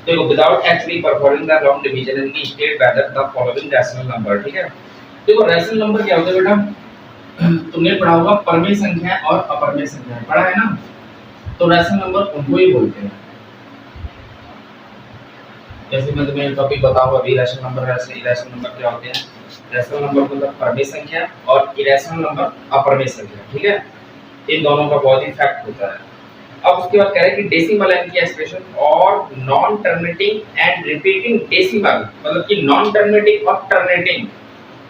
देखो without actually performing the long division यानी कि state whether the following rational number, ठीक है। देखो रैशनल नंबर क्या होता है बेटा, तुमने पढ़ा होगा परमेय संख्या और अपरमेय संख्या, पढ़ा है ना। तो रैशनल नंबर उनको ही बोलते हैं। जैसे मैं तुम्हें टॉपिक बताऊं अभी, रैशनल नंबर इरेशनल नंबर क्या होते हैं। रैशनल नंबर मतलब परमेय संख्या और इरेशनल नंबर अपरमेय संख्या, ठीक है। इन दोनों का बहुत ही फैक्ट होता है। अब उसके बाद कह रहे हैं कि डेसिमल यानी कि एक्सप्रेशन और non terminating and repeating decimal, मतलब कि नॉन टर्मिनेटिंग और टर्मिनेटिंग।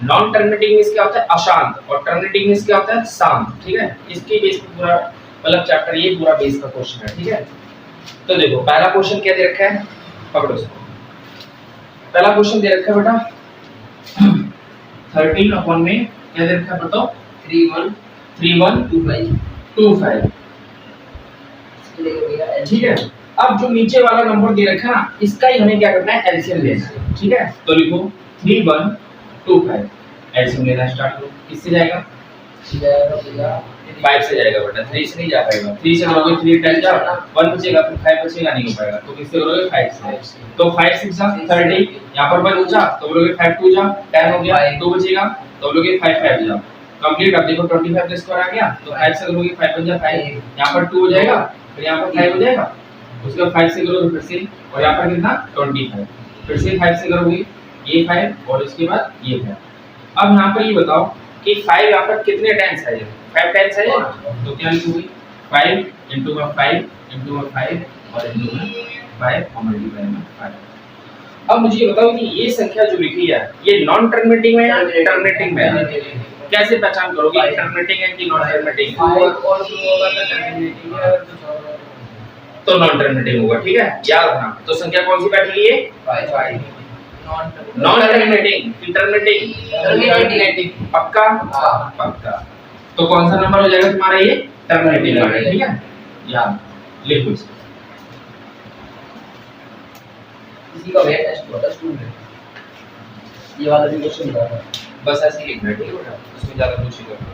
नॉन टर्मिनेटिंग मींस क्या होता है अशांत, और टर्मिनेटिंग मींस क्या होता है शांत, ठीक है। इसकी बेस पे पूरा मतलब चैप्टर ये पूरा बेस का क्वेश्चन है, ठीक है। तो देखो पहला क्वेश्चन क्या दे रखा है, पकड़ो इसको। पहला क्वेश्चन दे रखा है बेटा 13 अपॉन में क्या दे रखा है बताओ, 3125, ठीक है। अब जो नीचे वाला नंबर दे रखा है ना, इसका ही हमें क्या करना है, एलसीएम लेना है, ठीक है। तो लिखो 3125, एलसीएम लेना स्टार्ट करो। किससे जाएगा, 5 से जाएगा बेटा, 3 से नहीं जा पाएगा। 3 से करोगे 3 10 जा 1 बचेगा, फिर 5 बचेगा, नहीं हो पाएगा। तो किससे करोगे, 5 से। तो 5 6 जा 30, यहां पर 1 बचा तो बोलोगे 5 2 जा 10 हो गया, 2 बचेगा तो बोलोगे 5 5 जा कंप्लीट। अब देखो 25 का स्क्वायर आ गया, तो 5 से करोगे 5 1 जा 5, यहां पर 2 हो जाएगा, फिर यहां पर 5 हो जाएगा, उसके बाद 5 से करोगे फिर से, और यहां पर कितना 25, फिर से 5 से करोगे ये 5 और इसके बाद ये 5। अब यहां पर ये बताओ कि 5 यहां पर कितने टाइम्स आएगा, 5 टाइम्स आएगा, तो क्या लिखोगे 5 into 5 into 5 और into 5 और मल्टीप्लाई में 5। अब मुझे ये बताओ कि ये संख्या जो लिखी है ये नॉन टर्मिनेटिंग में या टर्मिनेटिंग में है, कैसे पहचान करोगे टर्मिनेटिंग है कि नॉन टर्मिनेटिंग, तो नॉन टर्मिनेटिंग होगा, ठीक है, याद रखना। तो संख्या कौन सी बैठी है, 5 नॉन टर्मिनेटिंग, टर्मिनेटिंग पक्का, पक्का। तो कौन सा नंबर हो जाएगा तुम्हारा ये, टर्मिनेटिंग वाला, ठीक है, याद लिखो इसको। किसी का वेट टेस्ट होता है स्कूल में, ये वाला भी क्वेश्चन था, बस ऐसे ही लिखना है, ठीक है बेटा, उसमें ज्यादा कुछ नहीं करना।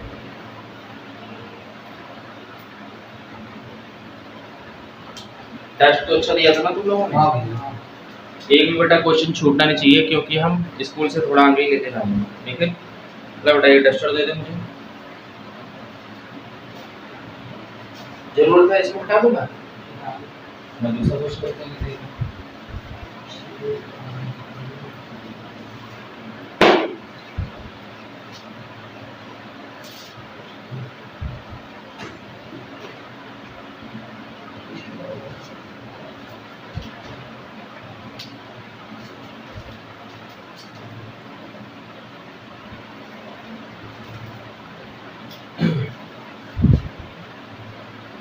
टेस्ट तो अच्छा दिया था ना तुम लोगों ने। हां एक भी बेटा क्वेश्चन छूटना नहीं चाहिए, क्योंकि हम स्कूल से थोड़ा आगे लेते जाएंगे, ठीक है। मतलब बेटा ये टेस्टर दे दे मुझे, जरूरत है इसको हटा दूंगा मैं, दूसरा क्वेश्चन करते हैं।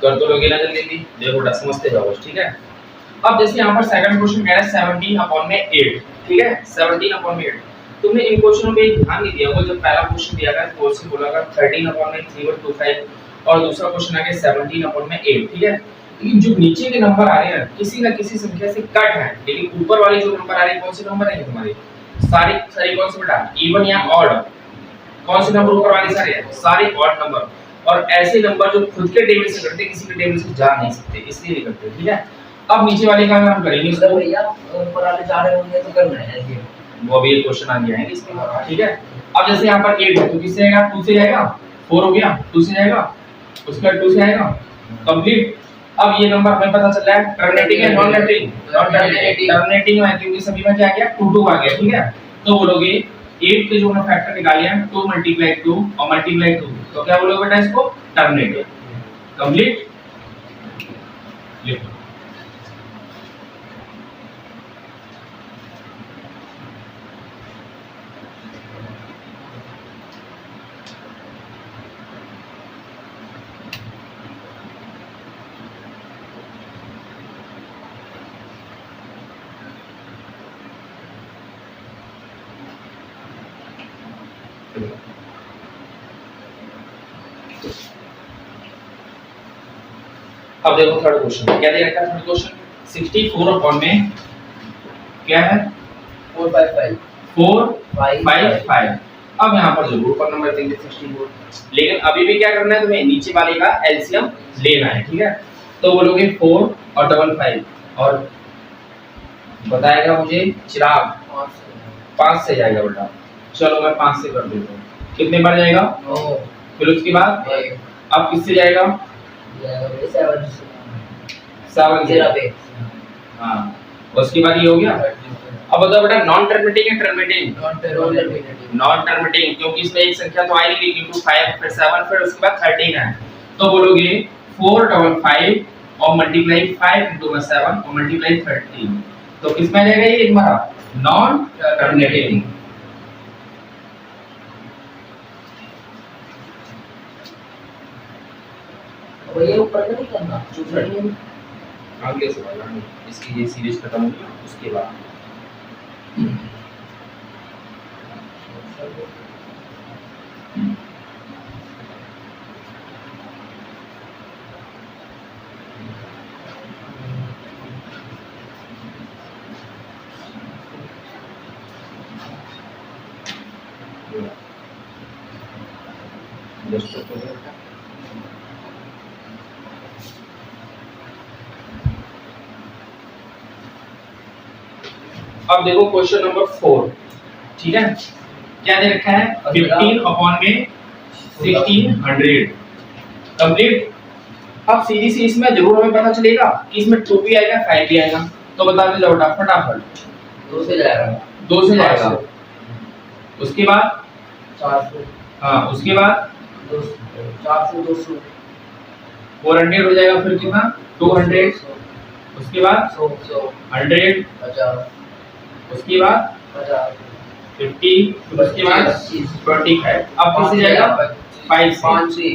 कर तो लोगे ना जल्दी, देखो बेटा समझते जाओ, ठीक है। अब जैसे यहाँ पर सेकंड क्वेश्चन कह रहा है 17 अपॉन में 8, ठीक है, 17 अपॉन में 8। तुमने इन क्वेश्चनों पे ध्यान नहीं दिया, वो जब पहला क्वेश्चन दिया गया तो उससे बोला गया 13 अपॉन में 3125 और दूसरा क्वेश्चन आ गया 17 अपॉन में 8, ठीक है। लेकिन जो नीचे के नंबर आ रहे हैं किसी ना किसी संख्या से कट है, लेकिन ऊपर वाले जो नंबर आ रहे हैं कौन से नंबर है तुम्हारे, सारे सारे कौन से बेटा, इवन या ऑड, कौन से नंबर ऊपर वाले सारे हैं, सारे ऑड नंबर। और ऐसे नंबर जो खुद के टेबल से करते किसी के टेबल से जा नहीं सकते, इसलिए नहीं करते, ठीक है। अब नीचे वाले का हम करेंगे मतलब भैया ऊपर वाले जा रहे होंगे तो करना है ऐसे, वो अभी एक क्वेश्चन आ गया है इसके बाद, ठीक है। अब जैसे यहाँ पर 8 है तो किससे आएगा, 2 से जाएगा, 4 हो गया 2 से जाएगा, उसके बाद 2 से आएगा कंप्लीट। अब ये नंबर हमें पता चल रहा है टर्मिनेटिंग है नॉन टर्मिनेटिंग, टर्मिनेटिंग है क्योंकि सभी में क्या आ गया 2 2 आ गया, ठीक है। तो बोलोगे 8 के जो हमने फैक्टर निकाले हैं 2 × 2 और × 2, तो क्या बोलोगे बेटा इसको, टर्मिनेटेड, कंप्लीट लिखो। अब देखो थर्ड क्वेश्चन क्या दे रखा है, थर्ड क्वेश्चन 64 अपॉन में क्या है, 455। अब यहाँ पर जो ऊपर नंबर देंगे 64, लेकिन अभी भी क्या करना है तुम्हें, नीचे वाले का एलसीएम लेना है, ठीक है। तो बोलोगे 4 और 55 और बताएगा मुझे चिराग। 5 से जाएगा बेटा। चलो मैं 5 से कर देता हूँ। कितने बार जाएगा? 9 फिर उसके बाद 1 अब किससे जाएगा? 7 से। हाँ, उसके बाद ये हो गया। अब बताओ बेटा नॉन टर्मिनेटिंग है टर्मिनेटिंग? नॉन टर्मिनेटिंग, क्योंकि इसमें एक संख्या तो आई नहीं, क्योंकि 5 फिर 7 फिर उसके बाद 13 है। तो बोलोगे 455 और मल्टीप्लाई 5 into 7 और मल्टीप्लाई 13, तो किसमें आ जाएगा ये हमारा नॉन टर्मिनेटिंग। ये ऊपर नहीं करना, आगे से वाला इसकी ये सीरीज खत्म होगी ना उसके बाद। अब देखो क्वेश्चन नंबर 4, ठीक है, क्या दे रखा है? 15 अपॉन में 1600 कंप्लीट। अब सीधी सी इसमें जरूर हमें पता चलेगा कि इसमें 2 भी आएगा 5 भी आएगा, तो बता दे जाओ फटाफट। 2 से जाएगा, 2 से जाएगा, उसके बाद 400, हाँ उसके बाद 400 200 400 हो जाएगा, फिर कितना 200, उसके बाद 100 100, 50 उसके बाद 50, फिर उसके बाद 25। अब किससे जाएगा? 5 से। 5 से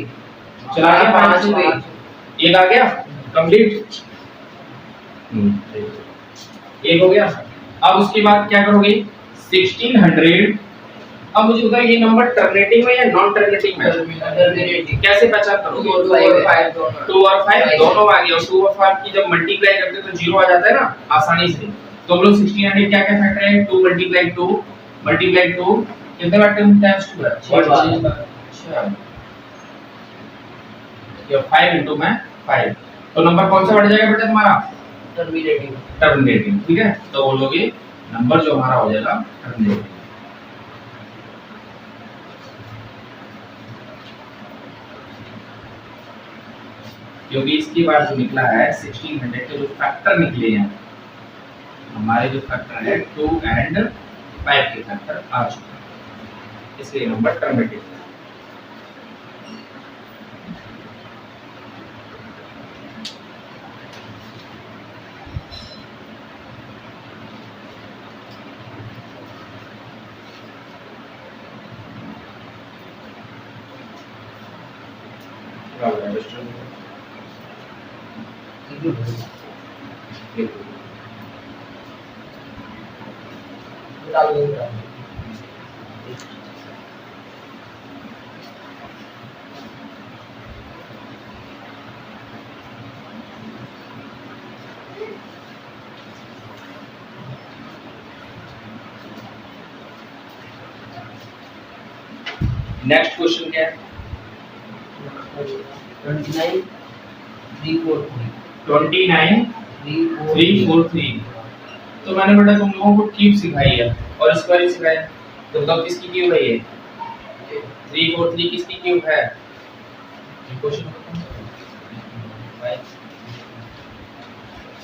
चला गया 5 से, एक आ गया कंप्लीट, एक हो गया। अब उसके बाद क्या करोगे? 1600। अब मुझे बताइए ये नंबर टर्मिनेटिंग में या नॉन टर्मिनेटिंग में? टर्मिनेटिंग। कैसे पहचान करोगे? 2 और 5 दोनों आ गए, और 2 और 5 की जब मल्टीप्लाई करते हैं तो 0 आ जाता है ना आसानी से। तो हम लोग 1600 क्या क्या फैक्टर है? 2 मल्टीप्लाई 2 कितने बार टर्म टाइम्स 2 है? अच्छा, ये 5 into में 5, तो नंबर कौन सा बढ़ जाएगा बेटा तुम्हारा? टर्मिनेटिंग, ठीक है। तो बोलोगे नंबर जो हमारा हो जाएगा टर्मिनेटिंग। क्योंकि इसकी बार जो निकला है 1600 के जो फैक्टर निकले हैं, हमारे जो फैक्टर है 2 and 5 के फैक्टर आ चुके हैं, इसलिए नंबर टर्मिनेटिंग है। नेक्स्ट क्वेश्चन क्या है? 29 343। तो मैंने बेटा तुम लोगों को क्यूब सिखाई है और स्क्वायर सिखाया, तो बताओ किसकी क्यूब है ये? 343 किसकी क्यूब है? क्वेश्चन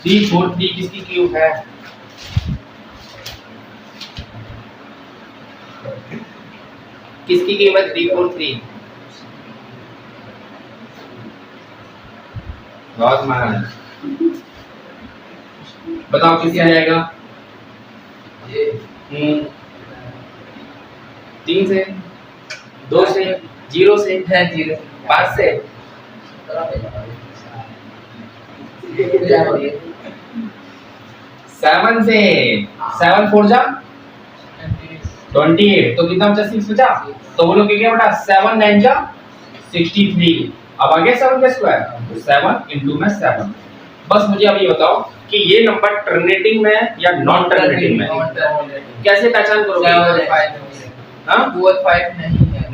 343 किसकी क्यूब है? किसकी क्यूब है 343? बहुत महान। बताओ किससे आ जाएगा? 3 से, 2 से, 0 से, 5 से, 7 से। 7 4 जा 28, तो कितना बचा? 6 बचा। तो बोलो क्या बेटा? 7 9 जा 63। अब आ गया 7 का स्क्वायर, तो 7 into में 7। बस मुझे अब ये बताओ कि ये नंबर टर्मिनेटिंग में या नॉन टर्मिनेटिंग में? कैसे पहचान करोगे? 2 और 5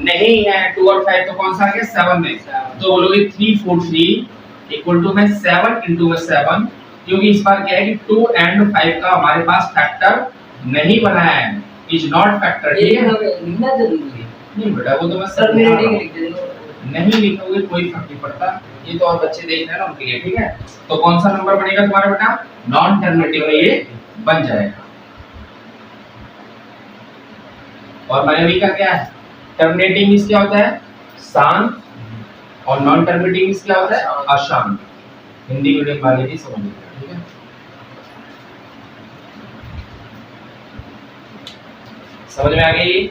नहीं है। 2 और 5 तो कौन सा आ गया? 7 में। तो बोलोगे 343 इक्वल टू में 7 into में 7 क्योंकि इस बार क्या है कि 2 एंड 5 का हमारे पास फैक्टर नहीं बना है, इज नॉट फैक्टर। ठीक है, लिखना जरूरी है। नहीं बेटा वो तो मैं सब टर्मिनेटिंग लिख देंगे। नहीं लिखोगे कोई फर्क नहीं पड़ता, ये तो और बच्चे देख रहे हैं ना उनके लिए। ठीक है, तो कौन सा नंबर बनेगा तुम्हारा बेटा? नॉन टर्मिनेटिंग में ये बन जाएगा। और मैंने का क्या है? टर्मिनेटिंग मींस क्या होता है? शांत, और नॉन टर्मिनेटिंग मींस क्या होता है? अशांत। हिंदी मीडियम वाले भी समझ लेंगे। ठीक है, समझ में आ गई?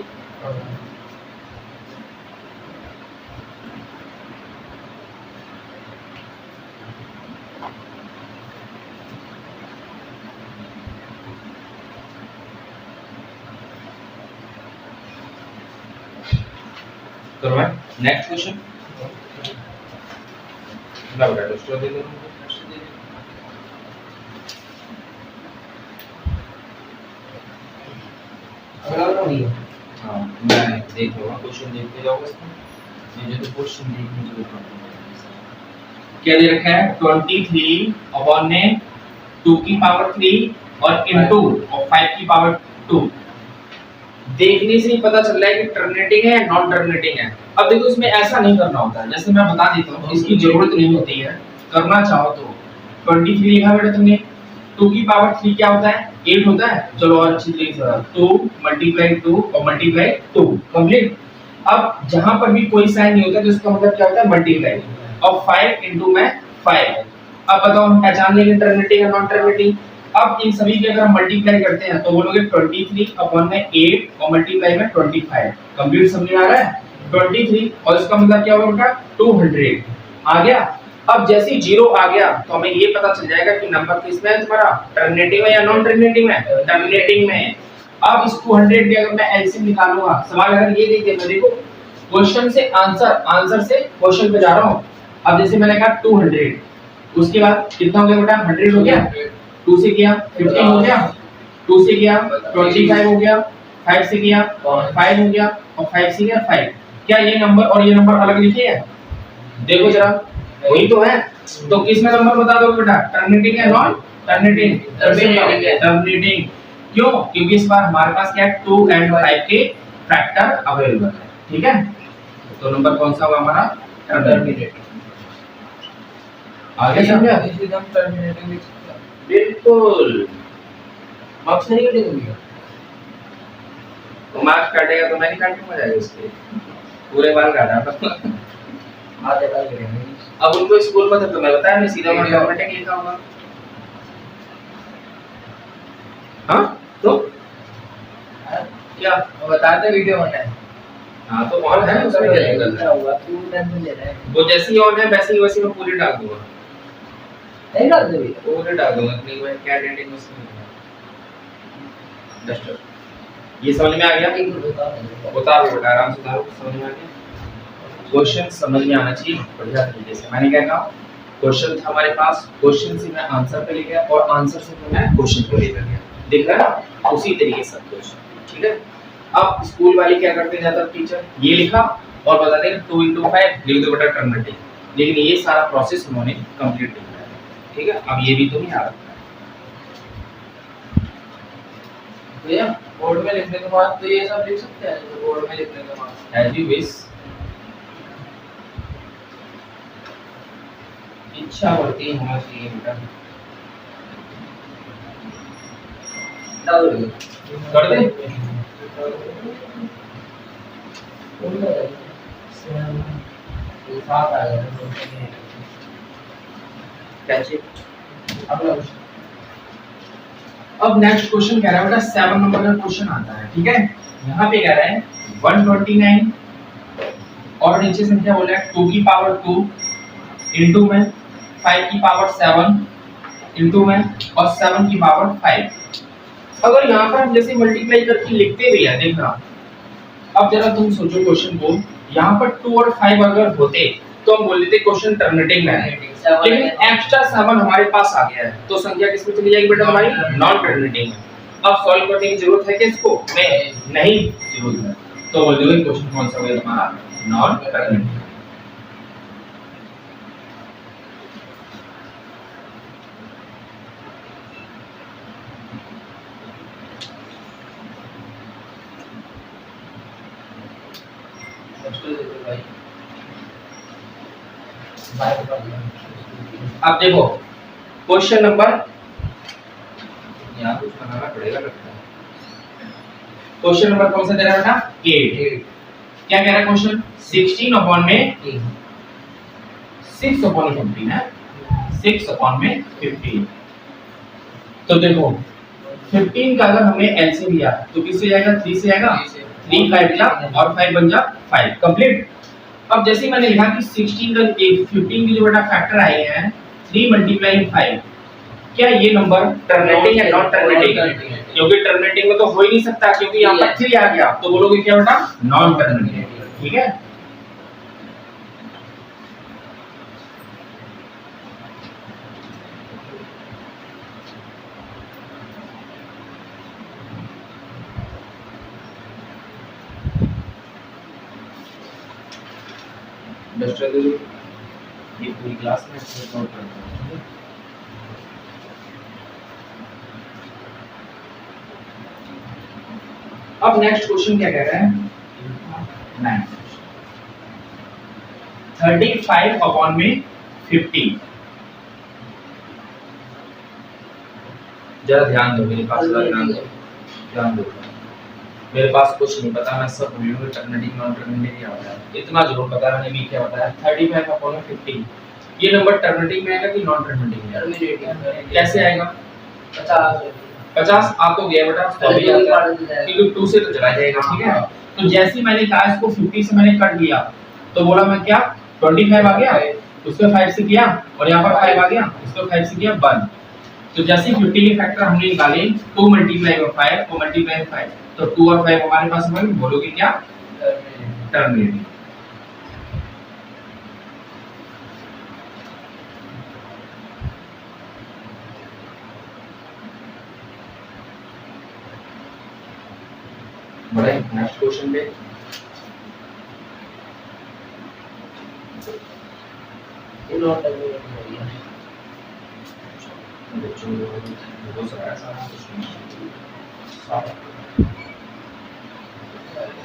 करो मैं नेक्स्ट क्वेश्चन। ना बेटा दोस्तों दे दो। अगला वाला नहीं है। हाँ मैं देख लूँगा, क्वेश्चन देखते जाओ इसमें। ये जो तो क्वेश्चन देखने की जरूरत है। क्या दे रखा है? 23 अपॉन ने 2 की पावर 3 और इनटू और 5 की पावर 2। देखने से ही पता चल रहा है कि टर्मिनेटिंग है या नॉन टर्मिनेटिंग है। अब देखो इसमें ऐसा नहीं करना होता है, जैसे मैं बता देता हूँ, इसकी जरूरत नहीं होती है। करना चाहो तो 23 लिखा बेटा तुमने, 2 की पावर 3 क्या होता है? 8 होता है। चलो और अच्छी तरीके से 2 मल्टीप्लाई 2 और मल्टीप्लाई 2 कंप्लीट। अब जहां पर भी कोई साइन नहीं होता तो इसका मतलब क्या होता है? मल्टीप्लाई। और 5 इनटू में 5। अब बताओ हम पहचान लेंगे टर्मिनेटिंग या नॉन टर्मिनेटिंग। अब इन सभी के अगर हम मल्टीप्लाई करते हैं तो बोलोगे 23 अपॉन में 8 और मल्टीप्लाई में 25। कंप्लीट समझ में आ रहा है? 23 और इसका मतलब क्या होगा बेटा? 200 आ गया। अब जैसे ही 0 आ गया तो हमें ये पता चल जाएगा कि नंबर किसमें है तुम्हारा? टर्मिनेटिंग में या नॉन टर्मिनेटिंग में? टर्मिनेटिंग में। अब इस 200 के अगर मैं एलसीएम निकालूंगा, सवाल अगर ये देख देना, देखो क्वेश्चन से आंसर से क्वेश्चन पे जा रहा हूं। अब जैसे मैंने कहा 200, उसके बाद कितना हो गया बेटा? 100 हो गया। 2 से किया 15 हो गया, 2 से किया 25 हो गया, 5 से किया 5 हो गया, और 5 से किया 5। क्या ये नंबर और ये नंबर अलग लिखे हैं? देखो जरा, वही तो है। तो किसमें नंबर बता दो बेटा? टर्मिनेटिंग है नॉन टर्मिनेटिंग? टर्मिनेटिंग। क्यों? क्योंकि इस बार हमारे पास क्या है? 2 एंड 5 के फैक्टर अवेलेबल है। ठीक है, तो नंबर कौन सा होगा हमारा? टर्मिनेटिंग। आगे समझा? एकदम टर्मिनेटिंग लिख सकते हैं। बिल्कुल। मार्क्स नहीं कटेंगे। तो मार्क्स काटेगा तो मैं नहीं काटूंगा जाएगा इसके पूरे बाल काटा आधे बाल करेंगे। अब उनको स्कूल में तो मैं बताया नहीं, सीधा मैं टर्मिनेटिंग लिखा होगा। हाँ तो क्या वो बताते वीडियो ऑन है। हाँ तो ऑन है, उसमें क्या दिक्कत क्या है? हुआ? क्यों टेंशन ले रहा है? वो जैसे ही ऑन है वैसे ही मैं पूरी डाल दूंगा। नहीं डाल दे भैया। पूरी डाल दूंगा, इतनी मैं क्या डेंटिंग उसमें डस्टर। ये समझ में आ गया? एक मिनट बता दो। उतारो बेटा, आराम से उतारो। समझ में आ गया? क्वेश्चन समझ में आना चाहिए बढ़िया तरीके से। मैंने क्या कहा? क्वेश्चन था हमारे पास, क्वेश्चन से मैं आंसर पे ले गया और आंसर से मैं क्वेश्चन पे ले गया। दिख रहा है? उसी तरीके से क्वेश्चन। ठीक है, अब स्कूल वाले क्या करते हैं ज्यादातर टीचर? ये लिखा और बता देंगे 2 into 5 लिख दो बेटा टर्मिनेटिंग। लेकिन ये सारा प्रोसेस उन्होंने कंप्लीट नहीं किया। ठीक है, अब ये भी तुम्हें याद रखना है। भैया बोर्ड में लिखने के बाद तो ये सब लिख सकते हैं, तो बोर्ड में लिखने के बाद एज यू विश। इच्छा बढ़ती होना चाहिए बेटा। डाल दो। कर दे। साथ आ गया। कैचे। अगला अब नेक्स्ट क्वेश्चन कह रहा है बेटा 7 नंबर का क्वेश्चन आता है। ठीक है, यहाँ पे कह रहा है 129 और नीचे संख्या बोला है 2 की पावर 2 इनटू में 5 की पावर 7 इनटू में और 7 की पावर 5। अगर यहाँ पर हम जैसे मल्टीप्लाई करके लिखते भी है, देखना। अब जरा तुम सोचो क्वेश्चन को, यहाँ पर 2 और 5 अगर होते तो हम बोल देते क्वेश्चन टर्मिनेटिंग में है, लेकिन एक्स्ट्रा 7 हमारे पास आ गया है तो संख्या किसमें चली जाएगी बेटा? हमारी नॉन टर्मिनेटिंग में। अब सॉल्व करने की जरूरत है क्या इसको? नहीं जरूरत है। तो बोल दो क्वेश्चन कौन सा होगा हमारा? Non terminating. अब देखो क्वेश्चन नंबर, यहाँ कुछ बनाना पड़ेगा लगता है। क्वेश्चन नंबर कौन सा दे रहा है बेटा? 8। क्या कह रहा है क्वेश्चन? 16 अपॉन में 6 अपॉन 15 है, 6 अपॉन में 15। तो देखो 15 का अगर हमने एलसीएम लिया तो किससे जाएगा? 3 से जाएगा। 3 5 जा और 5 बन जा 5 कंप्लीट। अब जैसे मैंने लिखा कि 16 का 15 की जो बेटा फैक्टर आए हैं 3 मल्टीप्लाई 5, क्या ये नंबर टर्मिनेटिंग है नॉन टर्मिनेटिंग? क्योंकि टर्मिनेटिंग में तो हो ही नहीं सकता क्योंकि यहाँ पर 3 आ गया, तो बोलोगे क्या बेटा? Non terminating. ठीक है, ये पूरी क्लास में नोट करता हूँ। अब नेक्स्ट क्वेश्चन क्या कह रहा है? 9 35 अपॉन में 50। जरा ध्यान दो मेरे पास, ध्यान दो। मेरे पास कुछ नहीं पता, मैं सब भूल गया। टर्मिनेटिंग नॉन टर्मिनेटिंग क्या होता है इतना जरूर पता है, मैंने भी क्या होता है 35 अपॉन में 50। ये नंबर टर्मिनेटिंग में आएगा कि नॉन टर्मिनेटिंग में? टर्मिनेटिंग। कैसे आएगा? 50 आ तो गया बेटा, क्योंकि 2 से तो चला जाएगा। ठीक है, तो जैसे ही मैंने कहा इसको 50 से मैंने कट दिया तो बोला मैं क्या 25 आ गया, उसको 5 से किया और यहाँ पर 5 आ गया, उसको 5 से किया 1। तो जैसे ही 50 के फैक्टर हमने निकाले 2 मल्टीप्लाई 5 और मल्टीप्लाई 5, तो 2 और 5 हमारे पास में, बोलोगे क्या? टर्मिनेटिंग। बड़े नेक्स्ट क्वेश्चन पे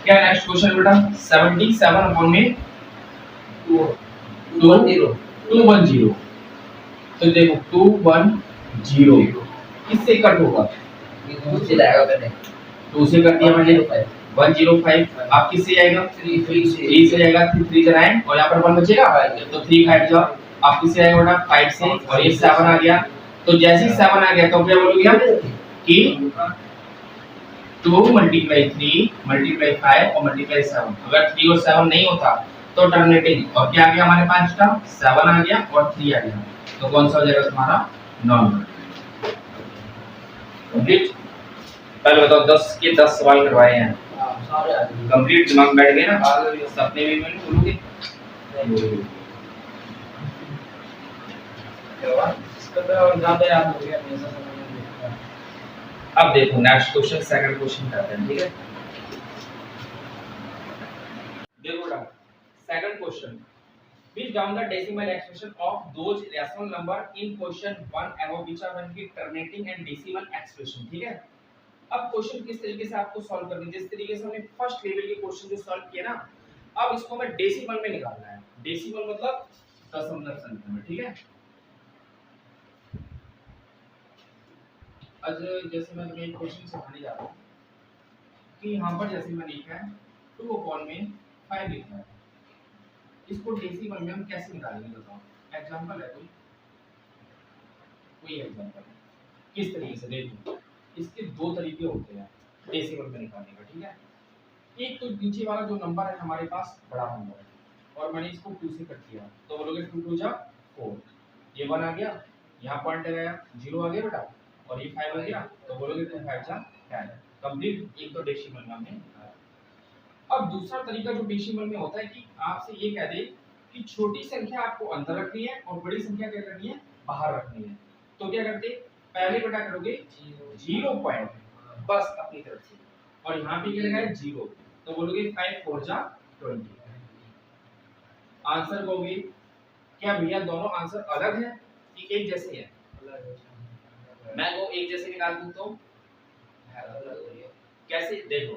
क्या नेक्स्ट क्वेश्चन बेटा? 77 अपॉन में 210। तो देखो 210 किससे कट होगा? 2 से कट दिया मैंने 105। आप किससे जाएगा? 3 से जाएगा, 3 जराएं और यहाँ पर 1 बचेगा तो 3 5 जाओ। आप किससे जाएगा बेटा? 5 से, और ये 7 आ गया। तो जैसे ही 7 आ गया तो क्या बोलोगे कि 2 मल्टीप्लाई 3 मल्टीप्लाई 5 और मल्टीप्लाई 7। अगर 3 और 7 नहीं होता तो टर्मिनेटिंग। और क्या आ गया हमारे पास का? 7 आ गया और 3 आ गया, तो कौन सा हो जाएगा तुम्हारा? Non complete. पहले बताओ 10 के 10 सवाल करवाए हैं, कंप्लीट दिमाग बैठ गए ना? सपने में मैंने बोलोगे नहीं बोलोगे? इसका तो ज्यादा याद हो गया हमेशा समझ में नहीं आता। अब देखो नेक्स्ट क्वेश्चन, सेकंड क्वेश्चन करते हैं। ठीक है, देखो बेटा second question, which down the decimal expression of those rational number in question 1 above which are one की terminating and decimal expression। ठीक है, अब क्वेश्चन किस तरीके से आपको सॉल्व करनी है, जिस तरीके से हमने फर्स्ट लेवल के क्वेश्चन जो सॉल्व किए ना, अब इसको हमें डेसिमल में निकालना है। डेसिमल मतलब दशमलव संख्या में। ठीक है, आज जैसे मैं तुम्हें क्वेश्चन सिखाने जा रहा हूँ कि यहाँ पर जैसे मैंने लिखा है 2 अपॉन में 5 लिखा है, इसको डेसिमल में हम कैसे निकालेंगे बताओ? एग्जांपल है कोई एग्जांपल किस तरीके से देखो, इसके 2 तरीके होते हैं डेसिमल में निकालने का। ठीक है, एक तो नीचे वाला जो नंबर है हमारे पास बड़ा नंबर है और मैंने इसको 2 से कट किया तो बोलोगे 2 2 जा 4, ये 1 आ गया, यहाँ पॉइंट लगाया 0 आ गया बेटा, और ये 5 आ गया तो बोलोगे 2 5 जा 10 कंप्लीट। एक तो डेसिमल में हमने निकाला। अब दूसरा तरीका जो डेसिमल में होता है कि आपसे ये कह दे कि छोटी संख्या आपको अंदर रखनी है और बड़ी संख्या क्या करनी है? बाहर रखनी है। तो क्या करते? पहले बेटा करोगे 0 पॉइंट बस अपनी तरफ से, और यहाँ पे क्या लगाया 0, तो बोलोगे 5 4 जा 20। आंसर कहोगे क्या भैया दोनों आंसर अलग हैं कि एक जैसे हैं? मैं को एक जैसे निकाल दूं तो कैसे देखो,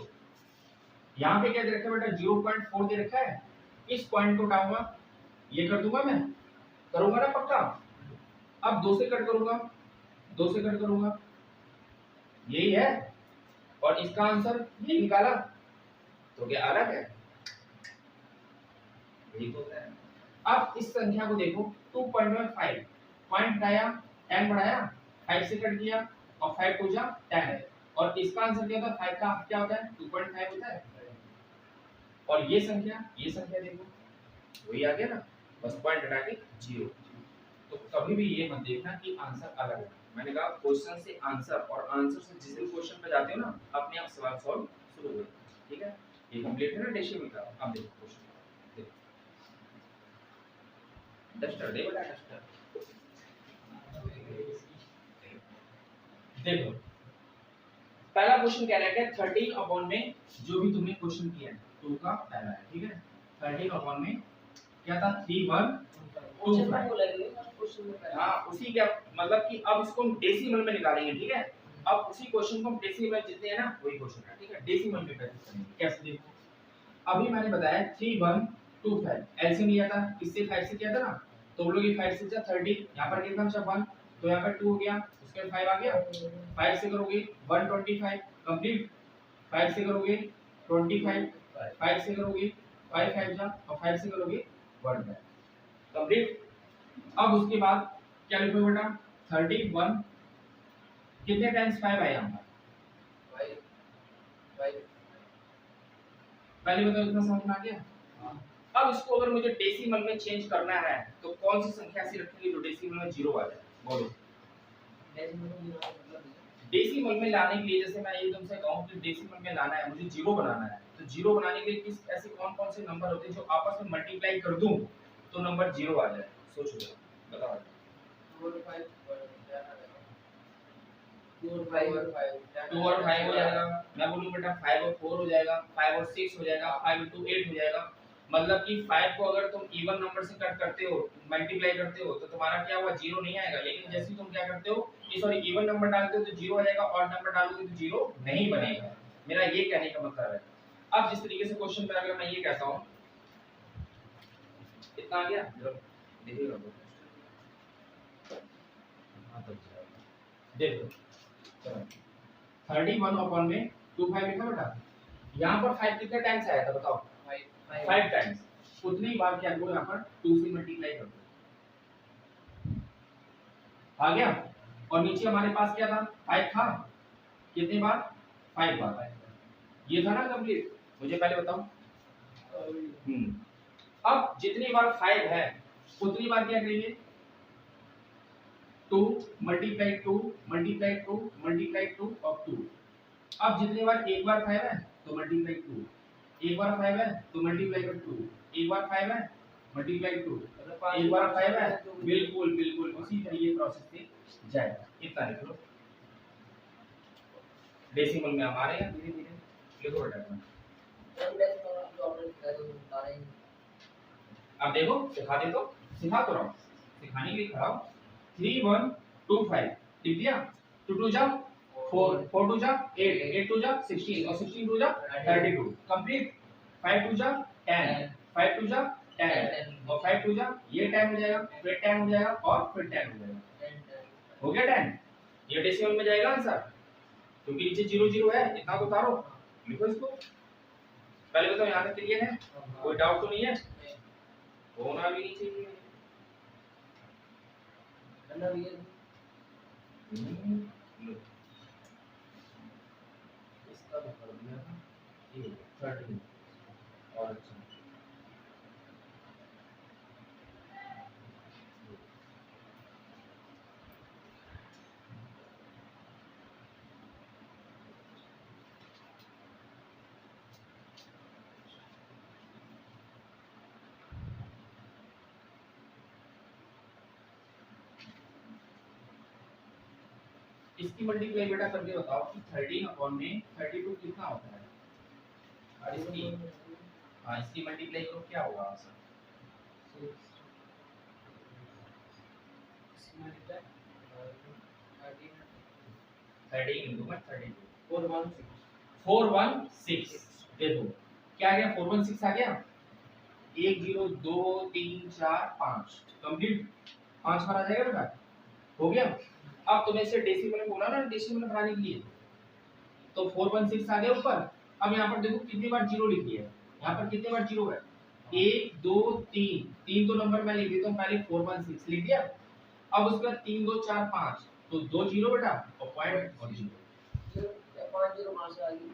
यहाँ पे क्या दे रखा है बेटा 0.4 दे रखा है, इस पॉइंट को उठाऊंगा, ये कर दूंगा, मैं करूंगा ना पक्का। अब 2 से कट करूंगा, 2 से कट करूंगा, यही है, और इसका आंसर ये निकाला, तो क्या अलग है, यही तो है। अब इस संख्या को देखो 2.15 पॉइंट आया, 10 बढ़ाया, 5 से कट किया, और 5 टू जा 10 है, और इसका आंसर क्या होता है, 5 का हाफ क्या होता है 2.5 होता है, और ये संख्या देखो वही आ गया ना, बस पॉइंट हटा के 0। तो कभी भी ये मत देखना कि आंसर अलग है, मैंने कहा क्वेश्चन से आंसर और आंसर से जिस दिन क्वेश्चन पे जाते हो ना, अपने आप सवाल सॉल्व शुरू हो, ठीक है। ये कंप्लीट है ना डेसिमल का। अब देखो क्वेश्चन, देखो डस्टर दे बेटा, डस्टर देखो, पहला क्वेश्चन कह रहा है कि 13 अपॉन में जो भी तुमने क्वेश्चन किया है 2 का पहला है, ठीक है। 13 अपॉन में क्या था 3125, हाँ उसी क्या मतलब कि अब इसको हम डेसिमल में निकालेंगे, ठीक है। अब उसी क्वेश्चन को हम डेसिमल में जितने हैं ना वही क्वेश्चन है, ठीक है, डेसिमल में प्रैक्टिस करेंगे। कैसे देखो, अभी मैंने बताया 3125 एलसीएम लिया था, किससे 5 से किया था ना, तो हम लोग ये 5 से जा 30, यहां पर कितना बचा 1, तो यहां पर 2 हो गया, उसके बाद 5 आ गया, 5 से करोगे 125 कंप्लीट, 5 से करोगे 25, 5 से करोगे 5 5 जा, और 5 से करोगे 1 कंप्लीट। अब उसके बाद क्या लिखोगे बेटा 31 कितने टाइम्स 5 आया यहां पर, पहले बताओ इतना समझ में आ गया। अब इसको अगर मुझे डेसिमल में चेंज करना है तो कौन सी संख्या से रखेंगे जो डेसिमल में 0 आ जाए, बोलो। डेसिमल में लाने के लिए जैसे मैं ये तुमसे कहूं कि डेसिमल में लाना है, मुझे 0 बनाना है, तो 0 बनाने के लिए किस ऐसे कौन-कौन से नंबर होते हैं जो आपस में मल्टीप्लाई कर दूं तो नंबर 0 आ जाए, सोच लो, बताओ। 2 और 5 हो जाएगा, मैं बोलूं बेटा 5 और 4 हो जाएगा, 5 और 6 हो जाएगा, 5 और 2 8 हो जाएगा। मतलब कि 5 को अगर तुम इवन नंबर से कट करते हो, मल्टीप्लाई करते हो, तो तुम्हारा क्या हुआ 0 नहीं आएगा। लेकिन जैसे ही तुम क्या करते हो कि सॉरी इवन नंबर डालते हो तो 0 आ जाएगा, ऑड नंबर डालोगे तो 0 नहीं बनेगा। मेरा ये कहने का मतलब है। अब जिस तरीके से क्वेश्चन पे अगर मैं ये कहता हूं, इतना आ गया, देखिएगा देखो 31 अपॉन में 25 लिखा बेटा, यहाँ पर 5 कितने टाइम्स आया था बताओ, 5 टाइम्स, उतनी बार क्या करो यहाँ पर 2 से मल्टीप्लाई कर दो, आ गया। और नीचे हमारे पास क्या था 5 था, कितने बार 5 बार, ये था ना कंप्लीट, मुझे पहले बताओ। अब जितनी बार 5 है उतनी बार क्या करेंगे 2 मल्टीप्लाई 2 मल्टीप्लाई 2 मल्टीप्लाई 2 और 2। अब जितनी बार एक बार 5 है तो मल्टीप्लाई 2, एक बार 5 है तो मल्टीप्लाई कर 2, एक बार 5 है मल्टीप्लाई 2, एक बार 5 है, बिल्कुल बिल्कुल उसी तरीके प्रोसेस से जाएगा। इतना लिख लो, डेसिमल में हमारे यहाँ धीरे धीरे लिखो बेटा। अब देखो सिखा दे तो, सिखा तो रहा हूँ, सिखाने के लिए खड़ा हूँ। 3125 लिख दिया, 2 2 जा 4, 4 2 जा 8, 8 2 जा 16 और 16 2 जा 32 कंप्लीट। 5 2 जा 10, 5 2 जा 10 और 5 2 जा ये 10 हो जाएगा, फिर 10 हो जाएगा और फिर 10 हो जाएगा, हो गया 10। ये डेसिमल में जाएगा आंसर, क्योंकि नीचे 0 0 है, इतना तो उतारो, लिखो इसको। पहले बताओ यहाँ तक क्लियर है, कोई डाउट तो नहीं है, होना भी नहीं चाहिए। लो इसका भी कर दिया था ये 13 और अच्छा इसकी मल्टीप्लाई बेटा करके बताओ कि 13 अपॉन में 32 कितना होता है, और इसकी हाँ इसकी मल्टीप्लाई करो क्या होगा आंसर, 13 इंटू में 32 416 416 देखो क्या आ गया 416 आ गया 1 0 2 3 4 5 कंप्लीट 5 बार आ जाएगा बेटा हो गया अब तुम्हें इसे डेसिमल में बोला ना डेसिमल में बनाने के लिए तो 416 आ गया ऊपर अब यहाँ पर देखो कितनी बार जीरो लिखी है यहाँ पर कितने बार जीरो है 1 2 3 तीन तो नंबर मैं लिख देता हूँ पहले 416 लिख दिया अब उसके बाद 3 2 4 5 तो दो जीरो बेटा और पॉइंट और जीरो 5 0 5 से आ गई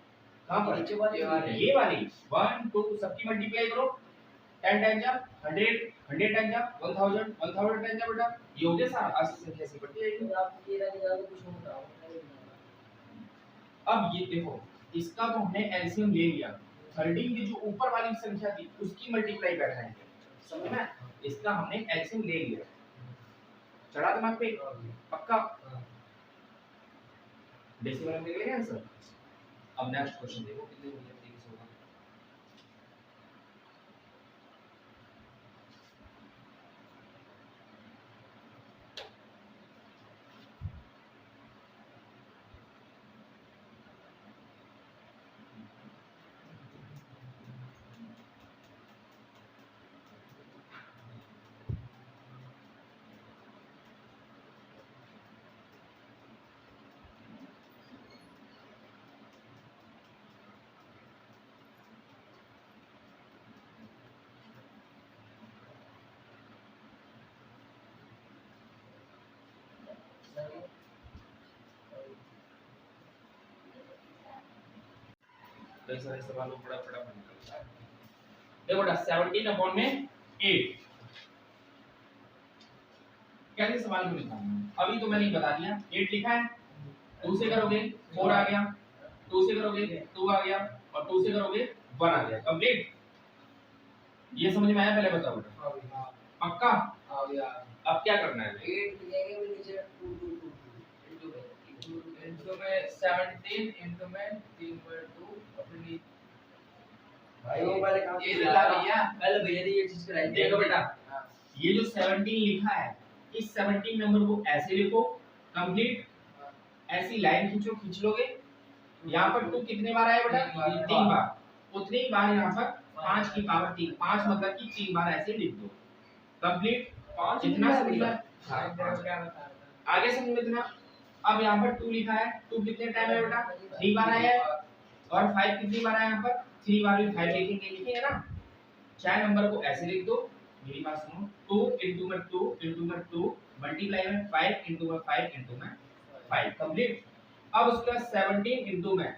कहां पर नीचे वाली ये वाली 1 2 सबकी मल्टीप्लाई करो 10 टाइम्स जा 100 100 टाइम्स जा 1000 1000 टाइम्स जा बेटा ये हो गया सारा 80 संख्या से बढ़ती जाएगी आप ये ना निकाल कुछ नहीं बताओ अब ये देखो इसका तो हमने एलसीएम ले लिया 13 की जो ऊपर वाली संख्या थी उसकी मल्टीप्लाई बैठाएंगे समझ में इसका हमने एलसीएम ले लिया चढ़ा दिमाग पे पक्का डेसिमल में निकल गया आंसर अब नेक्स्ट क्वेश्चन देखो कितने तरीके से होगा कई सारे सवाल को बड़ा बड़ा निकलता है देखो बेटा 17 अपॉन में 8 कैसे सवाल को निकालना अभी तो मैंने ही बता दिया 8 लिखा है 2 से करोगे 4 आ गया 2 से करोगे 2 आ गया और 2 से करोगे 1 आ गया कंप्लीट ये समझ में आया पहले बताओ बेटा पक्का अब क्या करना है 8 लिखेंगे फिर नीचे 2 2 2 इनको में 17 इनको में 3 पर 2 अपनी भाई वो वाले काम ये लिखा भैया पहले भैया ने ये चीज कराई देखो बेटा ये जो 17 लिखा है इस 17 नंबर को ऐसे लिखो कंप्लीट ऐसी लाइन खींचो खींच लोगे यहाँ पर 2 कितने बार आया बेटा 3 बार उतनी ही बार यहाँ पर 5 की पावर 3 5 मतलब कि 3 बार ऐसे लिख दो कंप्लीट 5 इतना समझना आगे समझ लेना अब यहाँ पर 2 लिखा है 2 कितने टाइम है बेटा 3 बार आया है और 5 कितनी बार आया यहाँ पर 3 बार भी 5 लिखेंगे लिखेंगे ना चाहे नंबर को ऐसे लिख दो मेरी बात सुनो 2 into में 2 into में 2 मल्टीप्लाई में 5 into में 5 into में 5 कंप्लीट अब उसके बाद 17 into में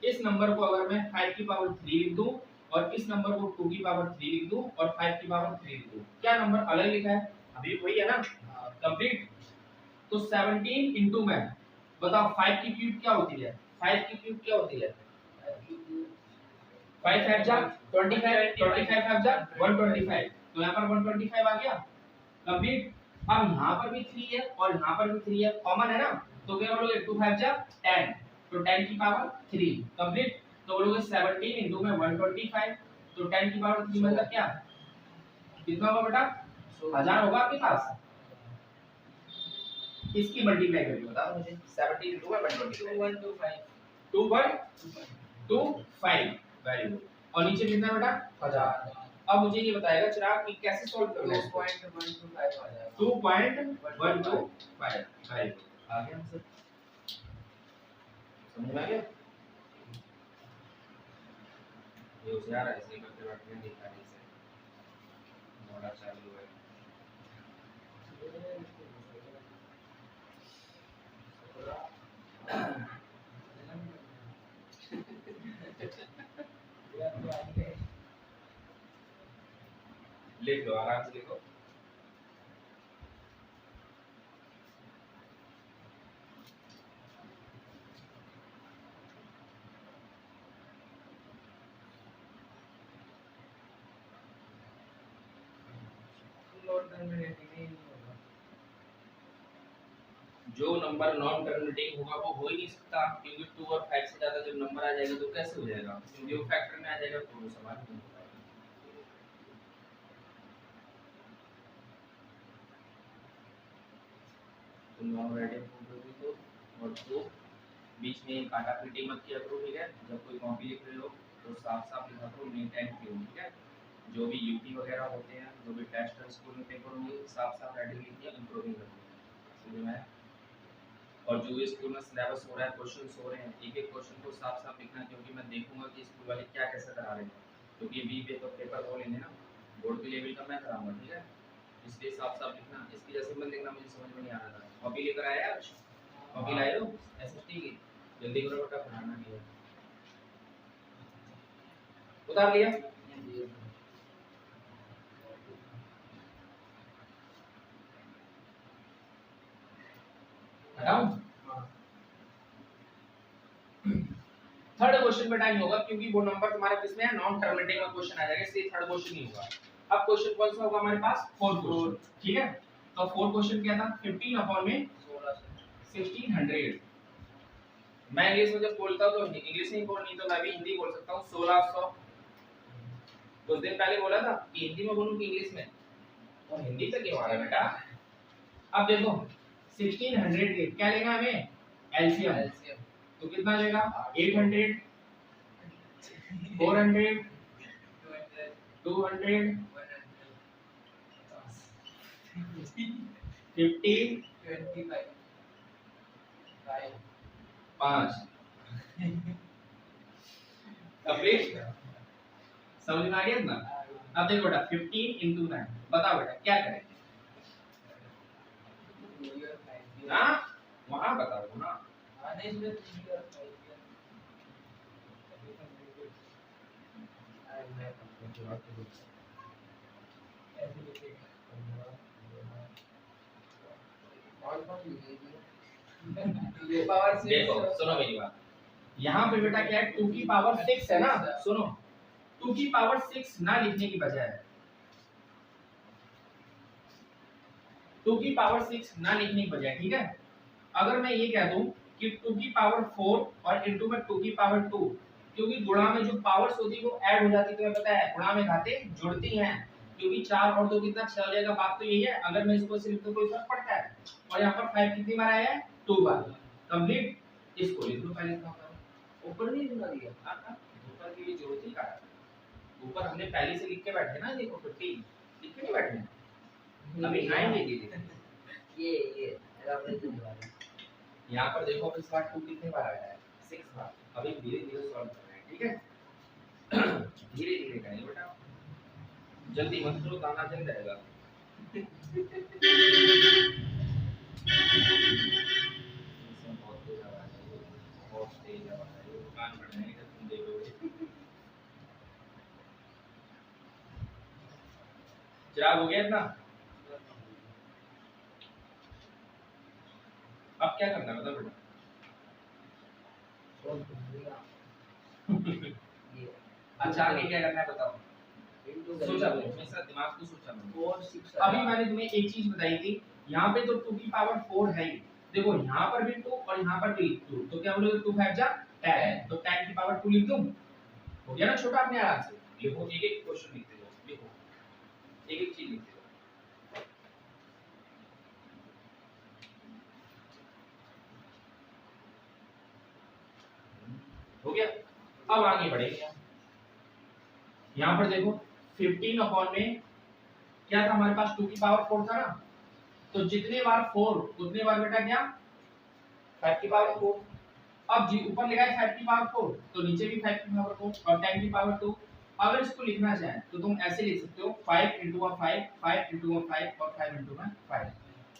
इस नंबर को अगर मैं 5 की पावर 3 लिख दूं और इस नंबर को 2 की पावर 3 लिख दूं और 5 की पावर 3 लिख दूं क्या नंबर अलग लिखा है अभी वही है ना कंप्लीट तो 17 into में बताओ 5 की क्यूब क्या होती है 5 की क्यूब क्या होती है 5 5 जा 25 25 5 जा 125 तो यहाँ पर 125 आ गया कंप्लीट अब यहाँ पर भी 3 है और यहाँ पर भी 3 है कॉमन है ना तो क्या बोलोगे 2 5 जा 10 तो 10 की पावर 3 कंप्लीट तो बोलोगे 17 into में 125 तो 10 की पावर 3 मतलब क्या कितना होगा बेटा 1000 होगा आपके पास इसकी मल्टीप्लाई करके बताओ मुझे 17 into में 125 2125 वेरी गुड और नीचे कितना बेटा 1000 अब मुझे ये बताएगा चिराग कि कैसे सॉल्व करना है 2.125 आ जाएगा 2.125 वेरी गुड आ गया आंसर समझ में आ गया ये होशियार है इसलिए करते बैठने नहीं दिखा नहीं से बड़ा चालू है लिख लो आराम से लिखो नॉन टर्मिनेटिंग नहीं होगा जो नंबर नॉन टर्मिनेटिंग होगा वो हो ही नहीं सकता क्योंकि 2 और 5 से ज्यादा जब नंबर आ जाएगा तो कैसे हो जाएगा क्योंकि वो फैक्टर में आ जाएगा तो वो सवाल नहीं होगा तुम नॉन रेडियल को भी दो और 2 बीच में काटा पीटी मत किया करो, ठीक है। जब कोई कॉपी लिख रहे हो तो साफ साफ लिखा करो, नीट एंड क्लीन, ठीक है। जो भी यूपी वगैरह होते हैं, जो भी टेस्ट और स्कूल में पेपर होंगे, साफ साफ राइटिंग लिखिए, इंप्रूविंग रखिए, समझ में आया। और जो भी स्कूल में सिलेबस हो रहा है, क्वेश्चंस हो रहे हैं, एक एक क्वेश्चन को साफ साफ लिखना, क्योंकि मैं देखूंगा कि स्कूल वाले क्या कैसे करा रहे हैं, क्योंकि बी पे तो पेपर हो लेंगे ना, बोर्ड के लेवल का मैं कराऊंगा, ठीक है। इसलिए साफ साफ लिखना, इसकी जैसे मत लिखना मुझे समझ में नहीं आ रहा था। कॉपी लेकर आया आज, कॉपी लाए हो एसएसटी की, जल्दी करो बेटा, पढ़ाना नहीं है। उतार लिया, हटाऊं। थर्ड क्वेश्चन पे टाइम होगा, क्योंकि वो नंबर तुम्हारा किसमें है, नॉन टर्मिनेटिंग में क्वेश्चन आ जाएगा, इसलिए थर्ड क्वेश्चन नहीं होगा। अब क्वेश्चन कौन सा होगा हमारे पास, फोर्थ क्वेश्चन, ठीक है। तो फोर्थ क्वेश्चन क्या था, 15 अपॉन में 1600। मैं इंग्लिश में जब बोलता हूं तो इंग्लिश नहीं बोल, नहीं तो मैं भी हिंदी बोल सकता हूं, 1600। कुछ दिन पहले बोला था कि हिंदी में बोलूं कि इंग्लिश में, तो हिंदी पे क्यों आ रहा है बेटा। अब देखो 1600 के क्या लेना है हमें, एलसीएम, तो कितना लेगा, 800, 400, 200, 50, 5 कंप्लीट, समझ में आ गया ना। अब देखो बेटा 15 into 9, बताओ बेटा क्या करें, हाँ वहां बताओ ना, देखो सुनो मेरी बात, यहाँ पे बेटा क्या है, 2 की पावर 6 है ना, सुनो 2 की पावर 6 ना लिखने की बजाय, 2 की पावर 6 ना लिखने की बजाय, ठीक है, अगर मैं ये कह दूं कि 2 की पावर 4 और इनटू में 2 की पावर 2, क्योंकि गुणा में जो पावर्स होती है वो ऐड हो जाती है, तुम्हें पता है गुणा में घाते जुड़ती हैं, क्योंकि 4 और 2 कितना 6 हो जाएगा, बात तो यही है। अगर मैं इसको सिर्फ तो कोई फर्क पड़ता है, और यहाँ पर 5 कितनी बार आया है, 2 बार, कंप्लीट। इसको लिख लो पहले, ऊपर नहीं लिखना दिया, हां ऊपर की जरूरत ही का, ऊपर हमने पहले से लिख के बैठे ना, देखो 50 लिख के नहीं बैठे, अभी आएंगे ये यहाँ पर देखो इस बार 2 कितने बार आया है, 6 बार। अभी धीरे धीरे सॉल्व कर रहे हैं, ठीक है। धीरे धीरे करेंगे बेटा, जल्दी मत करो, दाना जल जाएगा। बहुत तेज आवाज है, बहुत तेज आवाज है, कान फट जाएंगे जब तुम देखोगे। चिराग हो गया इतना, अब क्या करना है बताओ बेटा। अच्छा आगे क्या करना है बताओ, सोचा लो, हमेशा दिमाग को सोचा लो। 4 6, अभी मैंने तुम्हें एक चीज बताई थी, यहाँ पे तो 2 की पावर 4 है ही, देखो यहाँ पर भी 2 और यहाँ पर भी 2, तो क्या बोलोगे 2 5 जा 10, तो 10 की पावर 2 लिख दूं, हो गया ना छोटा, अपने आराम से लिखो, एक एक क्वेश्चन लिखते जाओ, लिखो एक एक चीज लिखते जाओ, हो गया। अब आगे बढ़ेंगे, यहाँ पर देखो 15 अपॉन में क्या था हमारे पास, 2 की पावर 4 था ना, तो जितने बार 4 उतने बार बेटा क्या 5 की पावर 4, अब जी ऊपर लिखा है 5 की पावर 4, तो नीचे भी 5 की पावर 4 और 10 की पावर 2। अगर इसको लिखना चाहे तो तुम ऐसे लिख सकते हो 5 into 5, 5 into 5 और 5 into 5,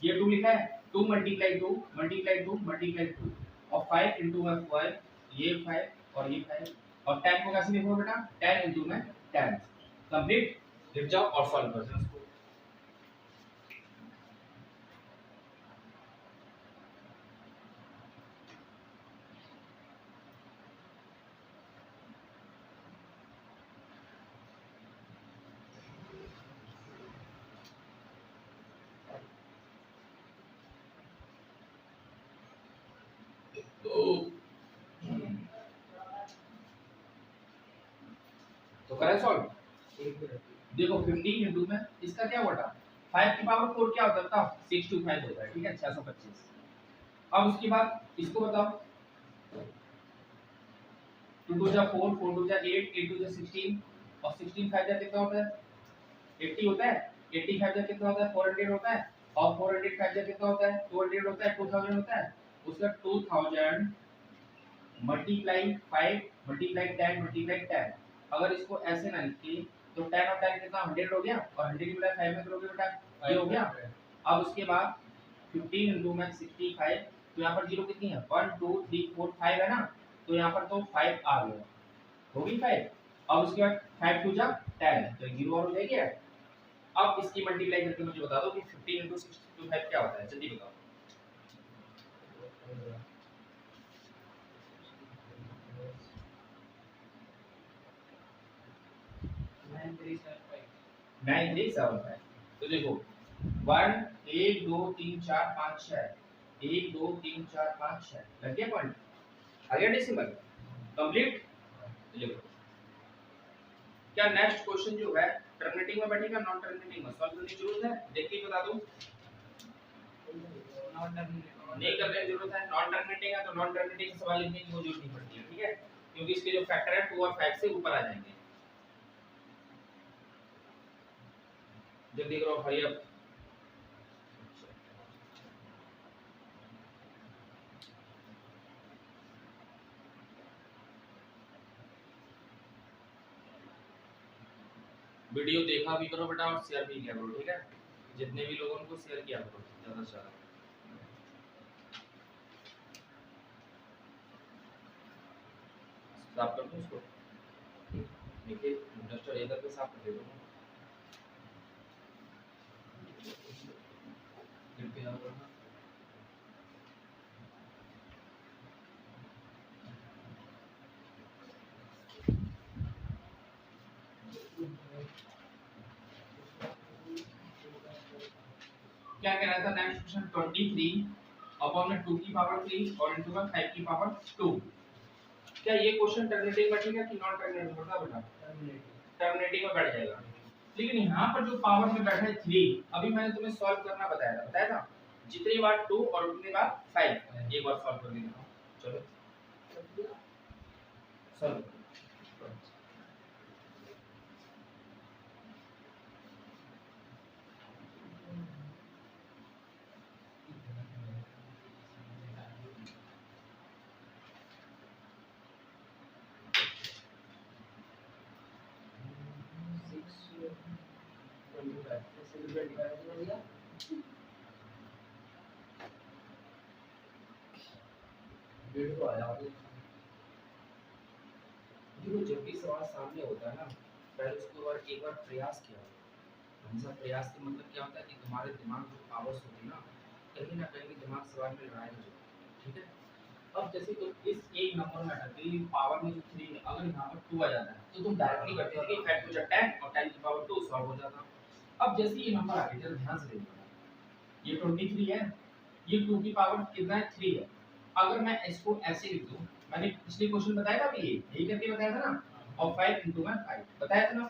ये 2 लिखा है, 2 multiply 2 multiply 2 multiply 2 और 5 into 5, ये 5 और ये 5, और 10 को कैसे लिखोगे बेटा, 10 into 10, कंप्लीट। लिख जाओ और सॉल्व कर दो इसको। तो करें सॉल्व, देखो 15 into में इसका क्या होता है, 5 की पावर 4 क्या होता है बताओ, 6 to 5 होता है, ठीक है 625। अब उसके बाद इसको बताओ 2 2 जा 4, 4 2 जा 8, 8 2 जा 16 और 16 5 जा कितना होता है 80 होता है। 80 5 जा कितना होता है 400 होता है और 400 5 जा कितना होता है 200 होता है 2000 होता है। उसका 2000 मल्टीप्लाई 5 मल्टीप्लाई 10 मल्टीप्लाई 10। अगर इसको ऐसे ना लिखे तो 10 और 10 कितना 100 हो गया और 100 की बजाय 5 में करोगे बेटा ये हो गया। अब उसके बाद 15 into में 65 तो यहाँ पर जीरो कितनी है 1 2 3 4 5 है ना तो यहाँ पर तो 5 आ गया होगी 5। अब उसके बाद 5 2 जा 10 तो जीरो और हो जाएगी। अब इसकी मल्टीप्लाई करके मुझे बता दो कि 15 into 65 क्या होता है जल्दी बताओ। नाइन थ्री सेवन फाइव 9375 तो देखो 1 1 2 3 4 5 6 1 2 3 4 5 6 लग गया पॉइंट आ गया डेसिमल कंप्लीट। देखो क्या नेक्स्ट क्वेश्चन जो है टर्मिनेटिंग में बैठेगा नॉन टर्मिनेटिंग में सॉल्व करने की जरूरत है देख के बता दूं नॉन टर्मिनेटिंग नहीं करने की जरूरत है। नॉन टर्मिनेटिंग है तो नॉन टर्मिनेटिंग का सवाल लिखने की जरूरत नहीं पड़ती है ठीक है क्योंकि इसके जो फैक्टर है 2 और 5 से ऊपर आ जाएंगे। जल्दी करो हरी अप। वीडियो देखा भी करो बेटा और शेयर भी किया करो ठीक है जितने भी लोगों को शेयर किया करो ज्यादा से ज्यादा। साफ कर दूं इसको देखिए डस्टर इधर पे साफ कर दे दो कृपया करना। क्या कह रहा था नेक्स्ट क्वेश्चन 23 अपॉन में 2 की पावर 3 और इनटू में 5 की पावर 2। क्या ये क्वेश्चन टर्मिनेटिंग बैठेगा कि नॉन टर्मिनेटिंग बता बेटा टर्मिनेटिंग में बैठ जाएगा। लेकिन यहाँ पर जो पावर में बैठा है 3 अभी मैंने तुम्हें सॉल्व करना बताया था जितनी बार 2 और उतनी बार 5 एक बार सॉल्व कर देना। चलो सॉल्व देखो जब भी सवाल सामने होता है ना पहले उसको एक बार प्रयास किया हमेशा प्रयास का मतलब क्या होता है कि तुम्हारे दिमाग जो पावर्स होती है ना कहीं दिमाग सवाल में लड़ाई हो जाए ठीक है। अब जैसे तुम इस एक नंबर में अटक गई पावर में जो 3 है अगर यहाँ पर 2 आ जाता है तो तुम डायरेक्टली करते थे कि फैक्ट हो जाता 10 और 10 की पावर 2 सॉल्व हो जाता। अब जैसे ये नंबर आ गया जरा ध्यान से देखो ये 23 है ये 2 की पावर कितना है 3 है। अगर मैं इसको ऐसे लिख दूं मैंने पिछले क्वेश्चन बताया था अभी यही करके बताया था ना और 5 into में 5 बताया था ना।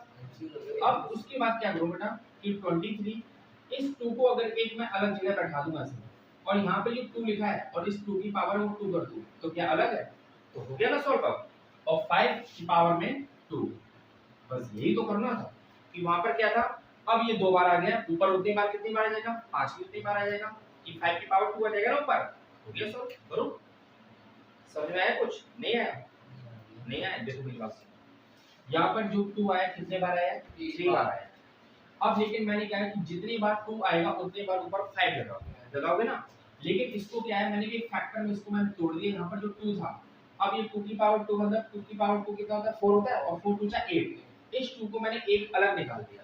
अब उसके बाद क्या करो बेटा कि 23 इस 2 को अगर एक मैं अलग जगह बैठा दूंगा ऐसे और यहाँ पे जो 2 लिखा है और इस 2 की पावर में 2 कर दूं तो क्या अलग है तो हो गया ना सॉल्व अब। और 5 की पावर में 2 बस यही तो करना था कि वहां पर क्या था। अब ये 2 बार आ गया ऊपर उतनी बार कितनी बार आ जाएगा 5 की उतनी बार आ जाएगा कि 5 की पावर 2 आ जाएगा ना ऊपर हो गया सॉल्व करो। समझ में आया कुछ नहीं आया देखो मेरी बात सुनो यहाँ पर जो 2 आया कितने बार आया 3 बार आया। अब लेकिन मैंने क्या है कि जितनी बार 2 आएगा उतनी बार ऊपर 5 लगाओगे ना। लेकिन इसको क्या है मैंने भी एक फैक्टर में इसको मैंने तोड़ दिया यहाँ पर जो 2 था अब ये 2 की पावर 2 मतलब 2 की पावर 2 कितना होता है 4 होता है और 4 2 8 इस 2 को मैंने एक अलग निकाल दिया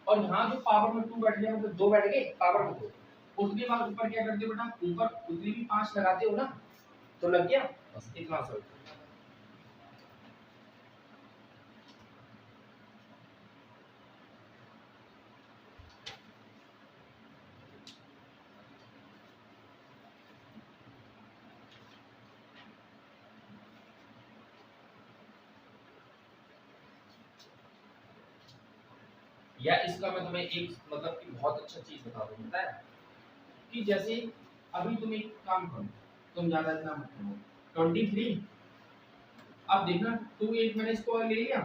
और यहाँ जो पावर में 2 बैठ गया मतलब 2 बैठ गए पावर में 2 उतनी बार ऊपर क्या करते हो बेटा ऊपर उतनी भी 5 लगाते हो ना तो लग गया बस इतना सॉल्व। या इसका मैं तुम्हें एक मतलब कि बहुत अच्छा चीज बता दूं पता है कि जैसे अभी तुम एक काम करो तुम ज्यादा इतना मत करो 23। अब देखना 2 8 मैंने इसको ले लिया,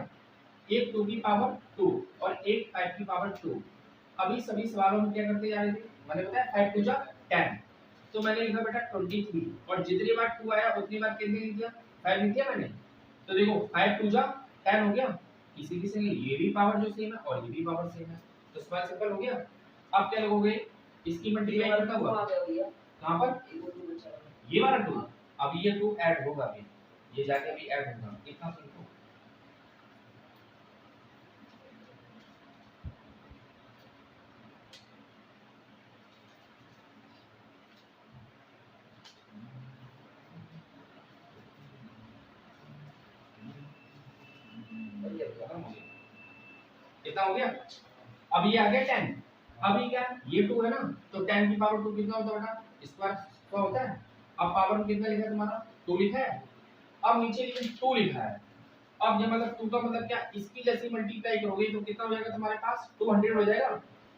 एक 2 की पावर 2 और एक 5 की पावर 2। अभी सभी सवालों में क्या करते जा रहे थे, मैंने बताया 5 2 जा 10, तो मैंने लिखा बेटा 23 और जितनी बार 2 आया उतनी बार कितने लिख दिया, 5 लिख दिया मैंने। तो देखो 5 2 जा 10 हो गया, इसी की संग ये भी पावर जो सेम है और ये भी पावर सेम है, तो सवाल सिंपल हो गया। अब क्या लगोगे, इसकी मल्टीप्लाई कितना हुआ, आ गया भैया, कहां पर, एक और 2 बचा है। ये वाला 2, अब ये 2 ऐड होगा, अभी ये जाके अभी ऐड होगा, कितना सिंपल। भैया खत्म हो गया, कितना हो गया, अब ये आ गया 10। अभी क्या ये 2 है ना, तो 10 की पावर 2 कितना होता है बेटा, स्क्वायर का होता है। अब पावर में कितना लिखा है तुम्हारा, 2 लिखा है। अब नीचे 2 लिखा है। अब ये मतलब 2 का मतलब क्या, इसकी जैसी मल्टीप्लाई करोगे तो कितना हो जाएगा तुम्हारे पास, 200 हो जाएगा।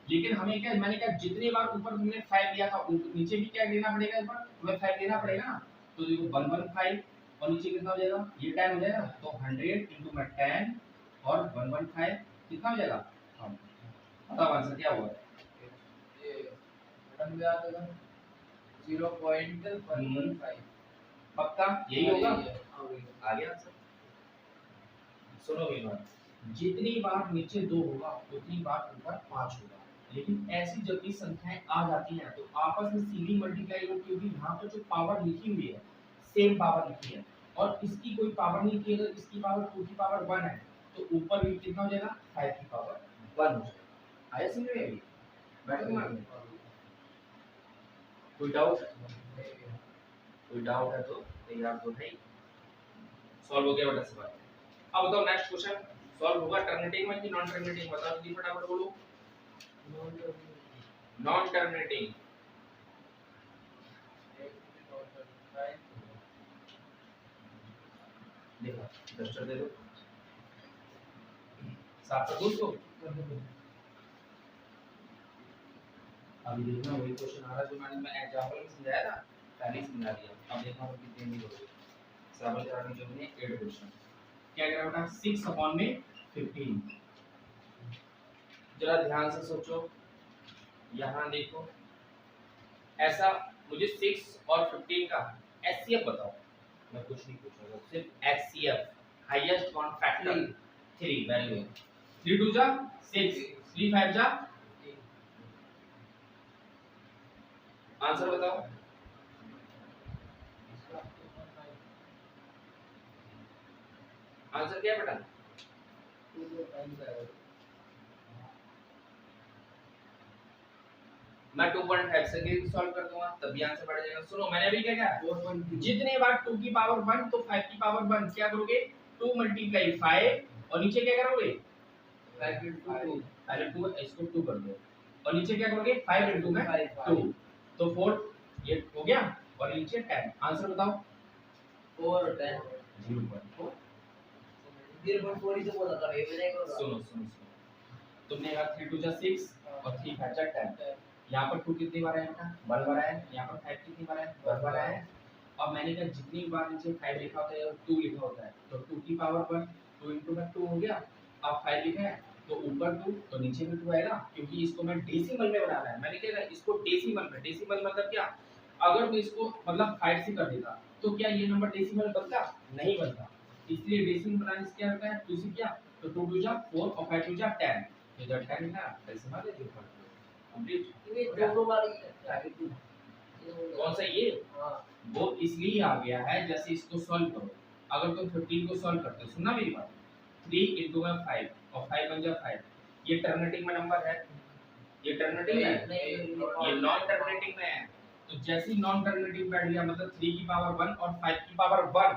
लेकिन हमें क्या, मैंने कहा जितनी बार ऊपर तुमने 5 दिया था नीचे भी क्या लेना पड़ेगा, ऊपर तुम्हें 5 देना पड़ेगा ना। तो देखो 115 और नीचे कितना हो जाएगा, ये 10 हो जाएगा, तो 100 into में 10 और 115 कितना हो जाएगा, हाँ बताओ आंसर क्या हुआ। ये रन में आ जाएगा 0.115। पक्का यही होगा, यही है। आ गया आंसर। सुनो मेरी बात, जितनी बार नीचे 2 होगा उतनी बार ऊपर 5 होगा। लेकिन ऐसी जब भी संख्याएं आ जाती हैं तो आपस में सीधी मल्टीप्लाई होगी, क्योंकि यहाँ पर जो पावर लिखी हुई है सेम पावर लिखी है और इसकी कोई पावर नहीं थी, अगर इसकी पावर 2 की पावर 1 है तो ऊपर भी कितना हो जाएगा, 5 की पावर 1 हो जाएगा। आया समझ में, अभी बैठो दिमाग में, कोई डाउट, कोई डाउट है तो तैयार तो है। सॉल्व हो गया बेटा सवाल। अब बताओ नेक्स्ट क्वेश्चन सॉल्व होगा टर्मिनेटिंग में कि नॉन टर्मिनेटिंग, बताओ जल्दी फटाफट बोलो। नॉन टर्मिनेटिंग, देखो डस्टर दे दो, साफ कर दो उसको। अभी देखना वही क्वेश्चन आ रहा है जो मैंने एग्जांपल में समझाया था, पहले ही समझा दिया। अब देखना वो कितने में होगा। एग्जांपल कराने जो मैंने 8 क्वेश्चन क्या करा बेटा, 6 अपॉन में 15। जरा ध्यान से सोचो, यहाँ देखो ऐसा, मुझे 6 और 15 का एचसीएफ बताओ। मैं कुछ नहीं पूछूंगा, सिर्फ HCF, highest common factor 3। Very good. 3 2 जा 6, 3 5 जा, आंसर बताओ। आंसर क्या है बेटा, मैं 2.5 सेकंड सॉल्व कर दूंगा तभी आंसर बढ़ जाएगा। सुनो मैंने अभी क्या कहा, जितने बार 2 की पावर 1 तो 5 की पावर 1 क्या करोगे, 2 मल्टीप्लाई 5 और नीचे क्या करोगे, 5 into 2, पहले 2 इसको 2 कर दो और नीचे क्या करोगे, 5 into में 2 तो 4 ये हो गया और नीचे 10। आंसर बताओ। 4 और 10, 0.4। 0.4 ही तो बोला था, ये मैंने कहा। सुनो सुनो सुनो, तुमने कहा 3 2 जा 6 और 3 5 जा 10। यहाँ पर 2 कितनी बार आया था, 1 बार आया। यहाँ पर 5 कितनी बार आया, 1 बार आया। अब मैंने कहा जितनी बार नीचे 5 लिखा होता है और 2 लिखा होता है तो 2 की पावर 1 2 into में 2 हो गया। अब 5 लिखा है तो ऊपर 2 तो नीचे भी 2 आएगा, क्योंकि इसको मैं डेसिमल में बनाना है। मैंने क्या इसको डेसिमल में, डेसिमल मतलब क्या, अगर मैं इसको मतलब 5 से कर देता तो क्या ये नंबर डेसिमल बनता, नहीं बनता। इसलिए डेसिमल बनाने से क्या होता है, 2 से क्या तो 2 2 जा 4 और 5 2 जा 10, तो जब 10 था डेसिमल है जो ऊपर कंप्लीट। ये दोनों बार ही आगे 2, कौन सा ये, हां, वो इसलिए आ गया है जैसे इसको सॉल्व करो। अगर तुम 15 को सॉल्व करते हो, सुनना मेरी बात, 3 into में 5 और 5 बन जा 5, ये टर्मिनेटिंग में नंबर है, ये टर्मिनेटिंग है, ये नॉन टर्मिनेटिंग में है। तो जैसे ही नॉन टर्मिनेटिंग बैठ गया मतलब 3 की पावर 1 और 5 की पावर 1,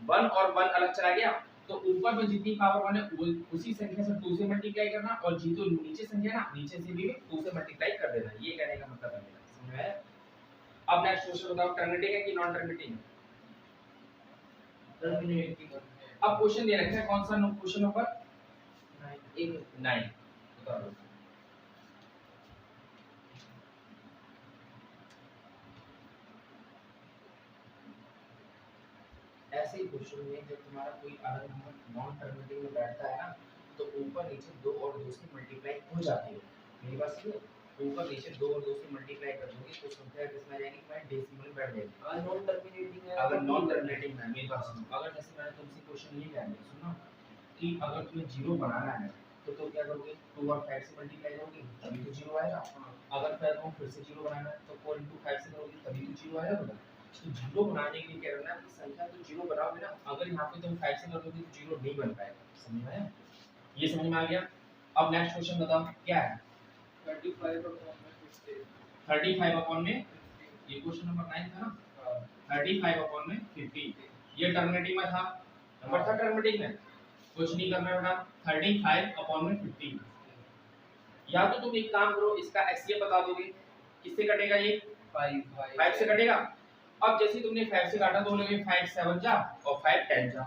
1 और 1 अलग चला गया तो ऊपर में जितनी पावर 1 है वो उसी संख्या से 2 से मल्टीप्लाई करना और जी तो नीचे संख्या ना नीचे से भी 2 से मल्टीप्लाई कर देना। ये कहने का मतलब है मेरा, समझ में आया। अब नेक्स्ट क्वेश्चन बताओ, टर्मिनेटिंग है कि नॉन टर्मिनेटिंग। टर्मिनेटिंग। अब क्वेश्चन दे रखा है कौन सा क्वेश्चन नंबर 9 बता दो। ऐसे क्वेश्चन में जब तुम्हारा कोई अलग नंबर नॉन टर्मिनेटिंग में बैठता है ना, तो ऊपर नीचे 2 और 2 से मल्टीप्लाई हो जाती है। मेरी बात सुनो, ऊपर नीचे 2 और 2 से मल्टीप्लाई कर दोगे तो संख्या किसमें आ जाएगी, तुम्हारी डेसिमल में बैठ जाएगी। अगर नॉन टर्मिनेटिंग है, अगर नॉन टर्मिनेटिंग है, मेरी बात सुनो, अगर जैसे मैंने तुमसे क्वेश्चन ये लिया है, सुनो कि अगर तुम्हें 0 बनाना है तो क्या करोगे, 2 और 5 से मल्टीप्लाई करोगे तभी तो 0 आएगा। अगर फिर से 0 बनाना है तो 4 * 5 से करोगे तभी तो 0 आएगा बेटा। तो 0 बनाने के लिए क्या करना है, अपनी संख्या को 0 बनाओगे ना, अगर यहाँ पे तुम 5 से कर दोगे तो 0 नहीं बन पाएगा। समझ में आया? ये समझ में आ गया? अब नेक्स्ट क्वेश्चन बताओ क्या है? 35 upon में 50 35 अपॉन में, ये क्वेश्चन नंबर 9 था ना, 35 अपॉन में 50, ये टर्मिनेटिंग में था, नंबर था टर्मिनेटिंग में, कुछ नहीं करना बेटा। 35 अपॉन में 50, या तो तुम एक काम करो, इसका एचसीएफ बता दोगे, किससे कटेगा ये, 5 से कटेगा। अब जैसे तुमने 5 से काटा तो बोलोगे 5 7 जा और 5 10 जा,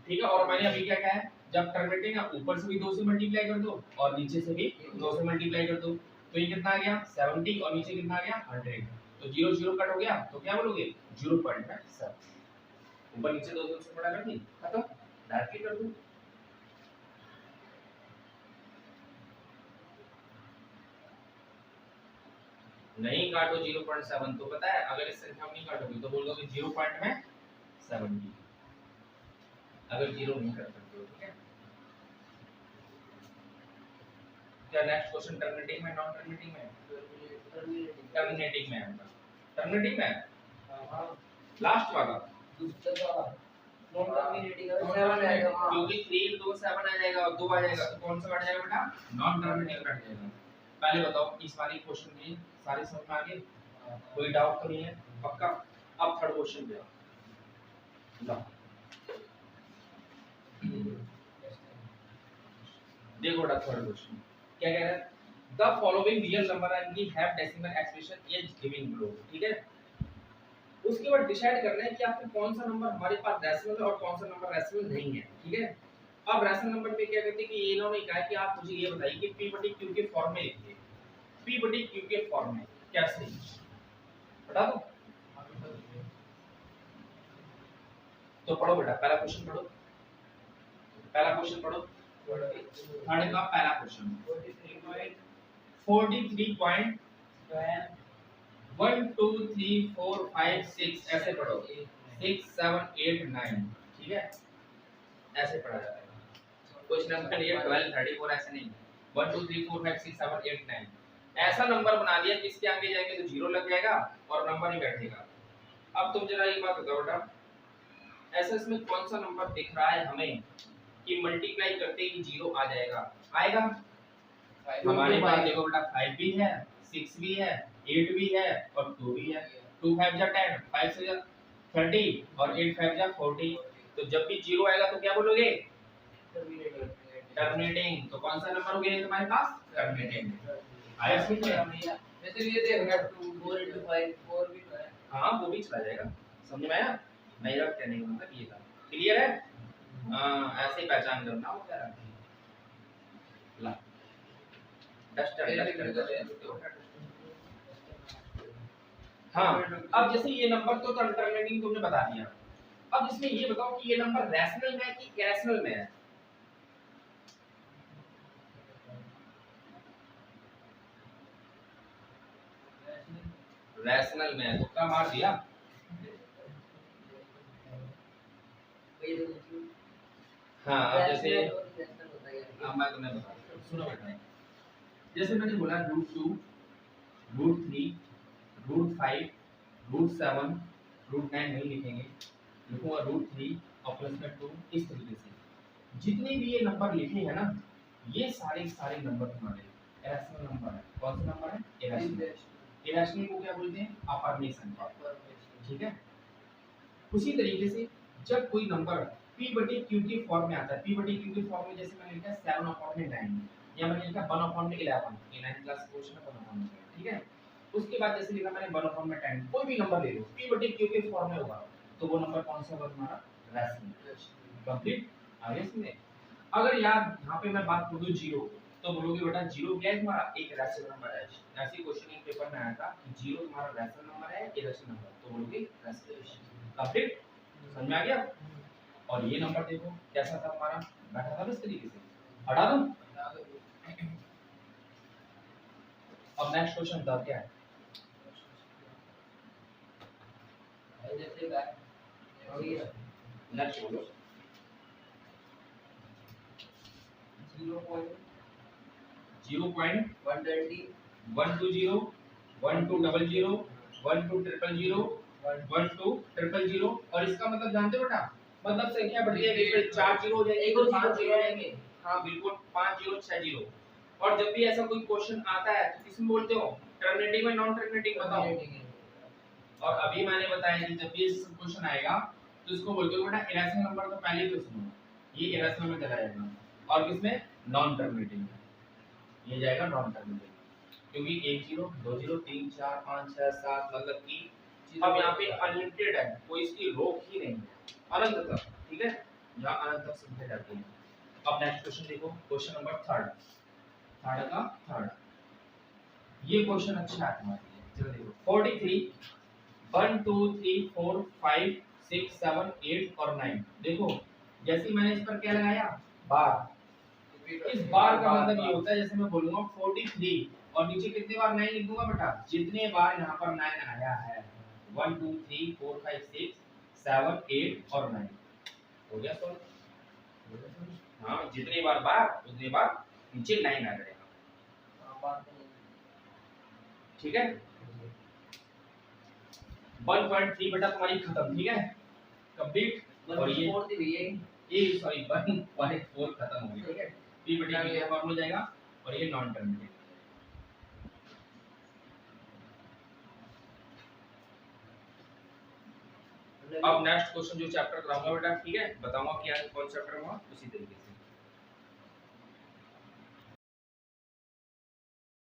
ठीक है। और मैंने अभी क्या कहा है, जब टर्मिनेटिंग है ऊपर से भी 2 से मल्टीप्लाई कर दो और नीचे से भी 2 से मल्टीप्लाई कर दो, तो ये कितना आ गया 70 और नीचे कितना आ गया 100, तो 0 0 कट हो गया, तो क्या बोलोगे 0.7, ऊपर नीचे 2 से बड़ा कर दी, खत्म, डायरेक्टली कर दूं। नहीं काटो 0.7, तो पता है अगर इस संख्या में नहीं काटोगे तो बोलोगे 0.70, अगर 0 नहीं कर सकते हो, ठीक है। क्या नेक्स्ट क्वेश्चन टर्मिनेटिंग में नॉन टर्मिनेटिंग में? टर्मिनेटिंग में है, टर्मिनेटिंग में हां लास्ट वाला दूसरा वाला नॉन टर्मिनेटिंग है 7 आएगा, क्योंकि 3 2 7 आ जाएगा और 2 आ जाएगा, तो कौन सा कट जाएगा बेटा, नॉन टर्मिनेटिंग कट जाएगा। पहले बताओ इस वाली क्वेश्चन में सारे समझ में आ गए, कोई डाउट तो नहीं है पक्का? अब थर्ड क्वेश्चन पे लो, देखो बेटा थर्ड क्वेश्चन क्या कह रहा है, the following real number and the have decimal expression is giving below, ठीक है। उसके बाद डिसाइड करना है कि आपको कौन सा नंबर हमारे पास रेशनल और कौन सा नंबर रेशनल नहीं है, ठीक है। अब रेशनल नंबर में क्या कहते हैं कि ये इन्होंने कहा है कि आप मुझे ये बताइए कि p/q के फॉर्म में लिखिए, p/q के फॉर्म में कैसे, बता दो। तो पढ़ो बेटा, पहला क्वेश्चन पढ़ो, पहला क्वेश्चन पढ़ो, थर्ड का पहला क्वेश्चन 43.1 2 3 4 5 6 ऐसे पढ़ो, 6 7 8 9, ठीक है, ऐसे पढ़ा जाता है। क्वेश्चन नंबर ये 12 34 ऐसे नहीं, 1 2 3 4 5 6 7 8 9 ऐसा नंबर बना दिया जिसके आगे जाएंगे तो 0 लग जाएगा और नंबर ही बैठेगा। अब तुम जरा एक बात बताओ बेटा, ऐसा इसमें कौन सा नंबर दिख रहा है हमें कि मल्टीप्लाई करते ही 0 आ जाएगा, आएगा? हमारे पास देखो बेटा 5 भी है, 6 भी है, 8 भी है और 2 भी है। 2 5 जा 10, 5 से जा 30 और 8 5 जा 40, तो जब भी 0 आएगा तो क्या बोलोगे, टर्मिनेटिंग। तो कौन सा नंबर हो गया तुम्हारे पास, टर्मिनेटिंग। आया समझ में? जैसे ये देखना 2 4 * 5 4 भी तो है, हाँ वो भी चला जाएगा, समझ में आया? मेरा कहने का मतलब ये था, क्लियर है? ऐसे ही पहचान करना होता है। ला हाँ, अब जैसे ये नंबर तो टर्मिनेटिंग तुमने बता दिया, अब इसमें ये बताओ कि ये नंबर रैशनल में है कि इरेशनल में है? रैशनल में है, तुक्का मार दिया। हाँ अब जैसे अब मैं तुम्हें बताता हूँ, सुनो बेटा, जैसे मैंने बोला √2 √3 √5 √7 √9 नहीं लिखेंगे, लिखूंगा √3 और प्लस में 2, इस तरीके से जितने भी ये नंबर लिखे हैं ना, ये सारे नंबर तुम्हारे इरेशनल नंबर है। कौन सा नंबर है, इरेशनल। इरेशनल को क्या बोलते हैं, अपर्णीय संख्या, ठीक है। उसी तरीके से जब कोई नंबर p/q के फॉर्म में आता है, p/q के फॉर्म में जैसे मैंने लिखा 7/9 या मैंने लिखा 1/11, ये 9th क्लास क्वेश्चन है 1/11, ठीक है। उसके बाद जैसे लिखा मैंने 1/10, कोई भी नंबर ले लो p/q के फॉर्म में होगा, तो वो नंबर कौन सा होगा तुम्हारा, रैशनल। कंप्लीट, आगे सुनिए। अगर यार यहाँ पे मैं बात करूँ 0, तो बोलोगे बेटा 0 क्या है तुम्हारा, एक रैशनल नंबर है। ऐसे क्वेश्चन एक पेपर में आया था कि 0 तुम्हारा रैशनल नंबर है, इरेशनल नंबर, तो बोलोगे रैशनल। कंप्लीट, समझ में आ गया? और ये नंबर देखो कैसा था हमारा, बैठा था इस तरीके से, हटा दूं। अब नेक्स्ट क्वेश्चन था क्या है, जैसे का हो गया नेक्स्ट बोलो। 0.120 0.120 1200 1200 1200 और इसका मतलब जानते हो बेटा, मतलब संख्या बढ़ती है फिर 4 जीरो हो जाएगी, एक और 5 जीरो जीरो हो आएंगे। जाएंगे। हाँ बिल्कुल 5 जीरो 6 जीरो। और जब भी ऐसा कोई क्वेश्चन आता है तो किसमें बोलते हो, टर्मिनेटिंग में नॉन टर्मिनेटिंग बताओ। और अभी मैंने बताया कि जब भी ऐसा क्वेश्चन आएगा तो इसको बोलते हो बेटा इरेशनल नंबर, तो पहले तो सुनो ये इरेशनल में चला जाएगा और किसमें नॉन टर्मिनेटिंग में, ये जाएगा नॉन टर्मिनेटिंग, क्योंकि 1 0 2 0 3 4 5 6 7 मतलब कि अब यहाँ पे अनलिमिटेड है, कोई इसकी रोक ही नहीं है, अनंत तक, ठीक है, यहाँ अनंत तक संख्या जाती है। अब नेक्स्ट क्वेश्चन देखो, क्वेश्चन नंबर थर्ड ये क्वेश्चन अच्छा है तुम्हारे लिए, चलो देखो 43 1 2 3 4 5 6 7 8 और 9, देखो जैसे ही मैंने इस पर क्या लगाया बार, इस बार का मतलब ये होता है जैसे मैं बोलूंगा 43 और नीचे कितने बार 9 लिख दूंगा बेटा, जितने बार यहाँ पर 9 आया है 1 2 3 4 5 6 7 8 और 9 हो गया सॉल्व। हाँ जितने बार उतने बार नीचे 9 आ जाएगा, ठीक है। 1.3 बेटा तुम्हारी खत्म, ठीक है, कंप्लीट। और ये सॉरी 1.4 खत्म हो गई, ठीक है, p बटा q फॉर्मूला हो जाएगा और ये नॉन टर्मिनेटिंग। अब नेक्स्ट क्वेश्चन जो चैप्टर कराऊंगा बेटा, ठीक है, बताऊंगा क्या कौन चैप्टर हुआ उसी तरीके से।